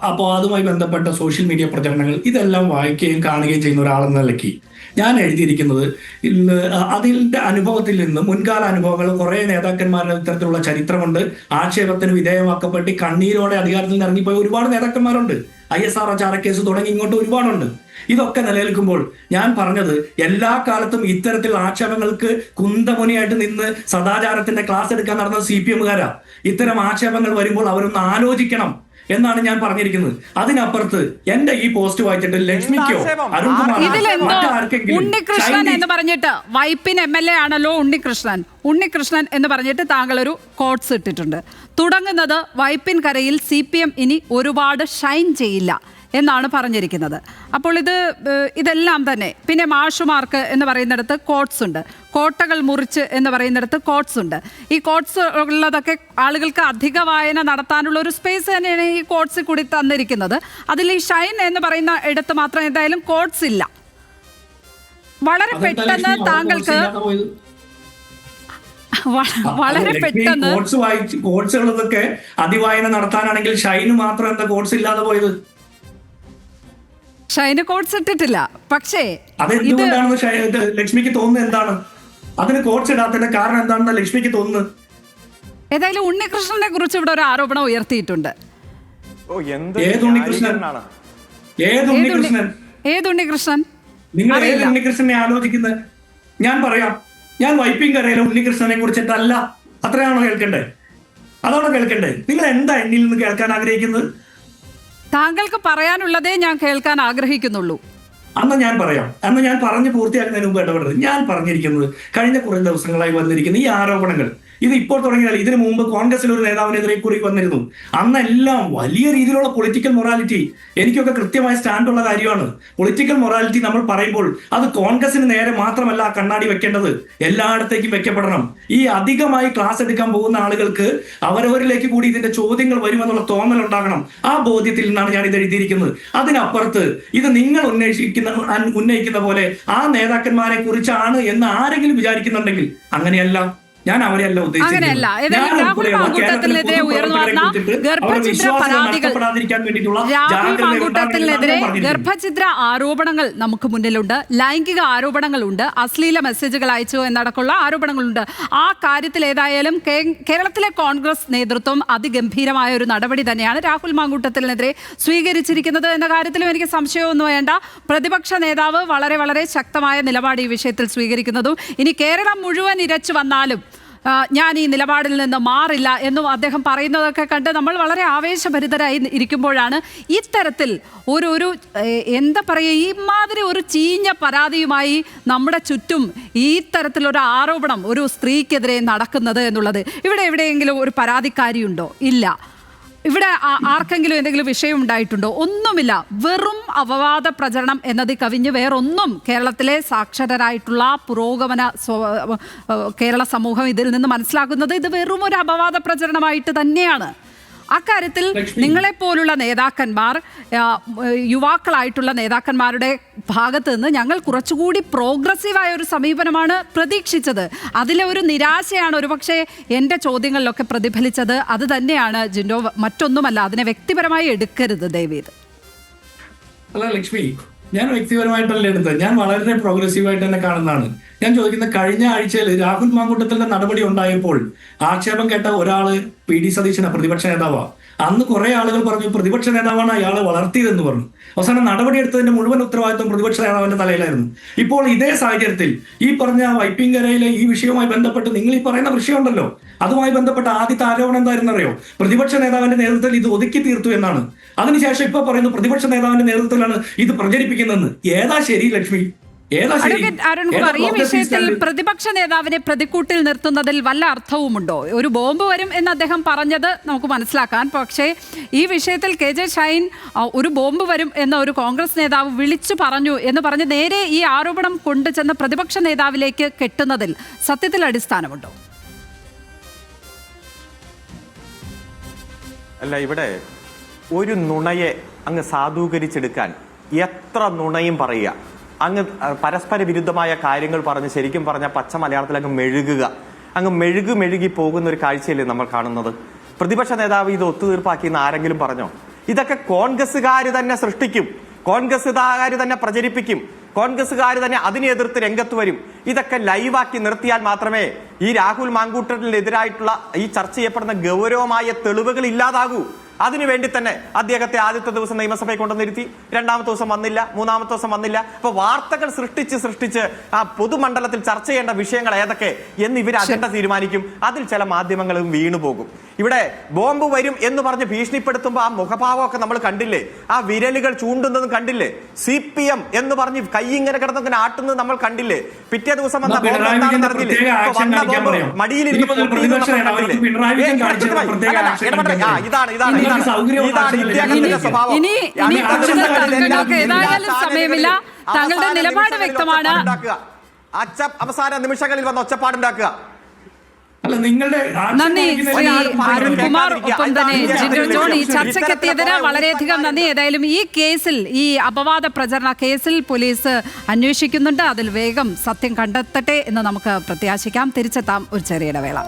അപ്പോൾ അതുമായി ബന്ധപ്പെട്ട സോഷ്യൽ മീഡിയ പ്രചരണങ്ങൾ, ഇതെല്ലാം വായിക്കുകയും കാണുകയും ചെയ്യുന്ന ഒരാളെന്ന നിലയ്ക്ക് ഞാൻ എഴുതിയിരിക്കുന്നത് അതിന്റെ അനുഭവത്തിൽ നിന്ന് മുൻകാല അനുഭവങ്ങൾ, കുറെ നേതാക്കന്മാരുടെ ഇത്തരത്തിലുള്ള ചരിത്രമുണ്ട്. ആക്ഷേപത്തിന് വിധേയമാക്കപ്പെട്ട് കണ്ണീരോടെ അധികാരത്തിൽ നിന്ന് ഇറങ്ങിപ്പോയ ഒരുപാട് നേതാക്കന്മാരുണ്ട്. ISR ചാരക്കേസ് തുടങ്ങി ഇങ്ങോട്ട് ഒരുപാടുണ്ട്. ഇതൊക്കെ നിലനിൽക്കുമ്പോൾ ഞാൻ പറഞ്ഞത് എല്ലാ കാലത്തും ഇത്തരത്തിലുള്ള ആക്ഷേപങ്ങൾക്ക് കുന്തമുനിയായിട്ട് നിന്ന് സദാചാരത്തിന്റെ ക്ലാസ് എടുക്കാൻ നടന്ന CPM-കാരാ. ഇത്തരം ആക്ഷേപങ്ങൾ വരുമ്പോൾ അവരൊന്ന് ആലോചിക്കണം എന്നാണ് ഞാൻ പറഞ്ഞിരിക്കുന്നത്. അതിനപ്പുറത്ത് എന്റെ ഈ പോസ്റ്റ് വായിച്ചിട്ട് ലക്ഷ്മിക്കോ ഉണ്ണികൃഷ്ണൻ എന്ന് പറഞ്ഞിട്ട് വൈപ്പിൻ MLA ആണല്ലോ ഉണ്ണികൃഷ്ണൻ എന്ന് പറഞ്ഞിട്ട് താങ്കൾ ഒരു കോട്സ് ഇട്ടിട്ടുണ്ട്. തുടങ്ങുന്നത് വൈപ്പിൻ കരയിൽ CPM ഇനി ഒരുപാട് ഷൈൻ ചെയ്യില്ല എന്നാണ് പറഞ്ഞിരിക്കുന്നത്. അപ്പോൾ ഇതെല്ലാം തന്നെ പിന്നെ മാഷുമാർക്ക് എന്ന് പറയുന്നിടത്ത് കോട്സ് ഉണ്ട്, കോട്ടകൾ മുറിച്ച് എന്ന് പറയുന്നിടത്ത് കോട്സ് ഉണ്ട്. ഈ കോട്സ് ഉള്ളതൊക്കെ ആളുകൾക്ക് അധിക വായന നടത്താനുള്ള ഒരു സ്പേസ് തന്നെയാണ് ഈ കോട്സ് കൂടി തന്നിരിക്കുന്നത്. അതിൽ ഈ ഷൈൻ എന്ന് പറയുന്ന ഇടത്ത് മാത്രം എന്തായാലും കോട്സ് ഇല്ല. വളരെ പെട്ടെന്ന് താങ്കൾക്ക് വളരെ പെട്ടെന്ന് കോട്സുകളൊക്കെ അതിവായന നടത്താനാണെങ്കിൽ ഷൈന് മാത്രം എന്താ കോട്സ് ഇല്ലാതെ പോയത്? ഷൈന് കോട്സ് ഇട്ടിട്ടില്ല. പക്ഷേ അതെന്തുകൊണ്ടാണ് ലക്ഷ്മിക്ക് തോന്നുന്നത്? എന്താണ് അതിന് കോട്സ് ഇടാത്തതിന്റെ കാരണം എന്താണെന്ന് ലക്ഷ്മിക്ക് തോന്നുന്നത്? ഏതായാലും ഉണ്ണികൃഷ്ണനെ കുറിച്ച് ഇവിടെ ഒരു ആരോപണം ഉയർത്തിയിട്ടുണ്ട്. ഏത് ഉണ്ണികൃഷ്ണൻ? നിങ്ങൾ ഏത് ഉണ്ണികൃഷ്ണനെ ആലോചിക്കുന്നത്? ഞാൻ പറയാം, ഞാൻ വൈപ്പിൻകരയിലെ ഉണ്ണികൃഷ്ണനെ കുറിച്ചിട്ടല്ല. അത്രയാണോ കേൾക്കണ്ടേ? അതാണോ കേൾക്കണ്ടേ? നിങ്ങൾ എന്താ എന്നിൽ നിന്ന് കേൾക്കാൻ ആഗ്രഹിക്കുന്നത്? താങ്കൾക്ക് പറയാനുള്ളതേ ഞാൻ കേൾക്കാൻ ആഗ്രഹിക്കുന്നുള്ളൂ. അന്ന് ഞാൻ പറയാം. അന്ന് ഞാൻ പറഞ്ഞു പൂർത്തിയാക്കുന്നതിന് മുമ്പ് ഇടപെടരുത്. ഞാൻ പറഞ്ഞിരിക്കുന്നത് കഴിഞ്ഞ കുറേ ദിവസങ്ങളായി വന്നിരിക്കുന്ന ഈ ആരോപണങ്ങൾ ഇത് ഇപ്പോൾ തുടങ്ങിയതല്ല. ഇതിനു മുമ്പ് കോൺഗ്രസിൽ ഒരു നേതാവിനെതിരെ കുറി വന്നിരുന്നു. അന്നെല്ലാം വലിയ രീതിയിലുള്ള പൊളിറ്റിക്കൽ മൊറാലിറ്റി, എനിക്കൊക്കെ കൃത്യമായ സ്റ്റാൻഡുള്ള കാര്യമാണ്. പൊളിറ്റിക്കൽ മൊറാലിറ്റി നമ്മൾ പറയുമ്പോൾ അത് കോൺഗ്രസിന് നേരെ മാത്രമല്ല കണ്ണാടി വെക്കേണ്ടത്, എല്ലായിടത്തേക്കും വെക്കപ്പെടണം. ഈ അധികമായി ക്ലാസ് എടുക്കാൻ പോകുന്ന ആളുകൾക്ക് അവരവരിലേക്ക് കൂടി ഇതിന്റെ ചോദ്യങ്ങൾ വരുമെന്നുള്ള തോന്നൽ ഉണ്ടാകണം. ആ ബോധ്യത്തിൽ നിന്നാണ് ഞാൻ ഇത് എഴുതിയിരിക്കുന്നത്. അതിനപ്പുറത്ത് ഇത് നിങ്ങൾ ഉന്നയിക്കുന്ന പോലെ ആ നേതാക്കന്മാരെ കുറിച്ചാണ് എന്ന് ആരെങ്കിലും വിചാരിക്കുന്നുണ്ടെങ്കിൽ അങ്ങനെയല്ല. ഞാൻ അവരെയല്ല അങ്ങനെയല്ല. രാഹുൽ മാങ്കൂട്ടത്തിനെതിരെ ഗർഭഛിദ്ര ആരോപണങ്ങൾ നമുക്ക് മുന്നിലുണ്ട്, ലൈംഗിക ആരോപണങ്ങളുണ്ട്, അശ്ലീല മെസ്സേജുകൾ അയച്ചു എന്നടക്കമുള്ള ആരോപണങ്ങളുണ്ട്. ആ കാര്യത്തിൽ ഏതായാലും കേരളത്തിലെ കോൺഗ്രസ് നേതൃത്വം അതിഗംഭീരമായ ഒരു നടപടി തന്നെയാണ് രാഹുൽ മാങ്കൂട്ടത്തിനെതിരെ സ്വീകരിച്ചിരിക്കുന്നത് എന്ന കാര്യത്തിലും എനിക്ക് സംശയമൊന്നും വേണ്ട. പ്രതിപക്ഷ നേതാവ് വളരെ വളരെ ശക്തമായ നിലപാട് ഈ വിഷയത്തിൽ സ്വീകരിക്കുന്നതും ഇനി കേരളം മുഴുവൻ ഇരച്ചു വന്നാലും ഞാൻ ഈ നിലപാടിൽ നിന്ന് മാറില്ല എന്നും അദ്ദേഹം പറയുന്നതൊക്കെ കണ്ട് നമ്മൾ വളരെ ആവേശഭരിതരായി ഇരിക്കുമ്പോഴാണ് ഇത്തരത്തിൽ ഒരു എന്താ പറയുക, ഇമാതിരി ഒരു ചീഞ്ഞ പരാതിയുമായി നമ്മുടെ ചുറ്റും ഈ തരത്തിലൊരു ആരോപണം ഒരു സ്ത്രീക്കെതിരെ നടക്കുന്നത് എന്നുള്ളത്. ഇവിടെ എവിടെയെങ്കിലും ഒരു പരാതിക്കാരിയുണ്ടോ? ഇല്ല. ഇവിടെ ആർക്കെങ്കിലും എന്തെങ്കിലും വിഷയം ഉണ്ടായിട്ടുണ്ടോ? ഒന്നുമില്ല. വെറും അപവാദ പ്രചരണം എന്നത് കവിഞ്ഞ് വേറൊന്നും കേരളത്തിലെ സാക്ഷരരായിട്ടുള്ള പുരോഗമന കേരള സമൂഹം ഇതിൽ നിന്ന് മനസ്സിലാക്കുന്നത് ഇത് വെറും ഒരു അപവാദ പ്രചരണമായിട്ട് തന്നെയാണ്. അക്കാര്യത്തിൽ നിങ്ങളെപ്പോലുള്ള നേതാക്കന്മാർ, യുവാക്കളായിട്ടുള്ള നേതാക്കന്മാരുടെ ഭാഗത്ത് നിന്ന് ഞങ്ങൾ കുറച്ചുകൂടി പ്രോഗ്രസീവായ ഒരു സമീപനമാണ് പ്രതീക്ഷിച്ചത്. അതിലെ ഒരു നിരാശയാണ് ഒരുപക്ഷെ എൻ്റെ ചോദ്യങ്ങളിലൊക്കെ പ്രതിഫലിച്ചത്. അത് തന്നെയാണ് ജിൻഡോ, മറ്റൊന്നുമല്ല. അതിനെ വ്യക്തിപരമായി എടുക്കരുത് ദയവേത്. അല്ല ലക്ഷ്മി, ഞാൻ വ്യക്തിപരമായിട്ടല്ല എടുത്തത്. ഞാൻ വളരെ പ്രോഗ്രസീവായിട്ട് തന്നെ കാണുന്നതാണ്. ഞാൻ ചോദിക്കുന്ന, കഴിഞ്ഞ ആഴ്ചയിൽ രാഹുൽ മാങ്കൂട്ടത്തിന്റെ നടപടി ഉണ്ടായപ്പോൾ ആക്ഷേപം കേട്ട ഒരാള് PD സതീശനാ, പ്രതിപക്ഷ നേതാവാ. അന്ന് കുറെ ആളുകൾ പറഞ്ഞു പ്രതിപക്ഷ നേതാവാണ് അയാളെ വളർത്തിയതെന്ന് പറഞ്ഞു. അവസാനം നടപടിയെടുത്തതിന്റെ മുഴുവൻ ഉത്തരവാദിത്വം പ്രതിപക്ഷ നേതാവിന്റെ തലയിലായിരുന്നു. ഇപ്പോൾ ഇതേ സാഹചര്യത്തിൽ ഈ പറഞ്ഞ വൈപ്പിൻകരയിലെ ഈ വിഷയവുമായി ബന്ധപ്പെട്ട് നിങ്ങൾ ഈ പറയുന്ന വിഷയമുണ്ടല്ലോ, അതുമായി ബന്ധപ്പെട്ട ആദ്യത്തെ ആരോപണം എന്തായിരുന്നു അറിയോ? പ്രതിപക്ഷ നേതാവിന്റെ നേതൃത്വത്തിൽ ഇത് ഒതുക്കി തീർത്തു എന്നാണ്. അതിനുശേഷം ഇപ്പൊ പറയുന്നു പ്രതിപക്ഷ നേതാവിന്റെ നേതൃത്വത്തിലാണ് ഇത് പ്രചരിപ്പിക്കുന്നതെന്ന്. ഏതാ ശരി ലക്ഷ്മി? അരുൺകുമാർ, ഈ വിഷയത്തിൽ പ്രതിപക്ഷ നേതാവിനെ പ്രതിക്കൂട്ടിൽ നിർത്തുന്നതിൽ വല്ല അർത്ഥവുമുണ്ടോ? ഒരു ബോംബ് വരും എന്ന് അദ്ദേഹം പറഞ്ഞത് നമുക്ക് മനസ്സിലാക്കാൻ. പക്ഷേ ഈ വിഷയത്തിൽ KJ ഷൈൻ ഒരു ബോംബ് വരും എന്ന് ഒരു കോൺഗ്രസ് നേതാവ് വിളിച്ചു പറഞ്ഞു എന്ന് പറഞ്ഞ് നേരെ ഈ ആരോപണം കൊണ്ടുചെന്ന് പ്രതിപക്ഷ നേതാവിലേക്ക് കെട്ടുന്നതിൽ സത്യത്തിൽ അടിസ്ഥാനമുണ്ടോ? അല്ല, ഇവിടെ ഒരു നുണയെ അങ്ങ് സാധൂകരിച്ചെടുക്കാൻ എത്ര നുണയും പറയുക, അങ്ങ് പരസ്പര വിരുദ്ധമായ കാര്യങ്ങൾ പറഞ്ഞ് ശരിക്കും പറഞ്ഞ പച്ച മലയാളത്തിൽ അങ്ങ് മെഴുകി പോകുന്ന ഒരു കാഴ്ചയല്ലേ നമ്മൾ കാണുന്നത്. പ്രതിപക്ഷ നേതാവ് ഇത് ഒത്തുതീർപ്പാക്കിയെന്ന് ആരെങ്കിലും പറഞ്ഞോ? ഇതൊക്കെ കോൺഗ്രസ്സുകാർ തന്നെ സൃഷ്ടിക്കും, കോൺഗ്രസ്സുകാർ തന്നെ പ്രചരിപ്പിക്കും, കോൺഗ്രസ്സുകാർ തന്നെ അതിനെ എതിർത്ത് രംഗത്ത് വരും. ഇതൊക്കെ ലൈവാക്കി നിർത്തിയാൽ മാത്രമേ ഈ രാഹുൽ മാങ്കൂട്ടത്തിനെതിരായിട്ടുള്ള ഈ ചർച്ച ചെയ്യപ്പെടുന്ന ഗൗരവമായ തെളിവുകൾ ഇല്ലാതാകൂ. അതിനുവേണ്ടി തന്നെ അദ്ദേഹത്തെ ആദ്യത്തെ ദിവസം നിയമസഭയിൽ കൊണ്ടുവന്നിരുത്തി, രണ്ടാമത്തെ ദിവസം വന്നില്ല, മൂന്നാമത്തെ ദിവസം വന്നില്ല. അപ്പൊ വാർത്തകൾ സൃഷ്ടിച്ച് ആ പൊതുമണ്ഡലത്തിൽ ചർച്ച ചെയ്യേണ്ട വിഷയങ്ങൾ ഏതൊക്കെ എന്ന് ഇവർ അജണ്ട തീരുമാനിക്കും. അതിൽ ചില മാധ്യമങ്ങളും വീണുപോകും. ഇവിടെ ബോംബ് വരും എന്ന് പറഞ്ഞ് ഭീഷണിപ്പെടുത്തുമ്പോൾ ആ മുഖഭാവമൊക്കെ നമ്മൾ കണ്ടില്ലേ, ആ വിരലുകൾ ചൂണ്ടുന്നതും കണ്ടില്ലേ, CPM എന്ന് പറഞ്ഞ് കൈ ഇങ്ങനെ കിടന്നങ്ങനെ ആട്ടുന്നത് നമ്മൾ കണ്ടില്ലേ, പിറ്റേ ദിവസം വന്ന ബോംബ് എന്താണെന്ന് അറിഞ്ഞില്ലേ, മടിയിലിരുന്ന് സമയമില്ല. താങ്കളുടെ നിലപാട് വ്യക്തമാണ്. അവസാന നിമിഷങ്ങളിൽ വന്ന് ഒച്ചപ്പാടുണ്ടാക്കുക. നന്ദി ശ്രീ അരുൺകുമാർ. ഒപ്പം തന്നെ ജിൻഡോ ജോൺ ഈ ചർച്ചയ്ക്കെത്തിയതിന് വളരെയധികം നന്ദി. ഏതായാലും ഈ കേസിൽ, ഈ അപവാദ പ്രചരണ കേസിൽ പോലീസ് അന്വേഷിക്കുന്നുണ്ട്. അതിൽ വേഗം സത്യം കണ്ടെത്തട്ടെ എന്ന് നമുക്ക് പ്രത്യാശിക്കാം. തിരിച്ചെത്താം ഒരു ചെറിയ ഇടവേള.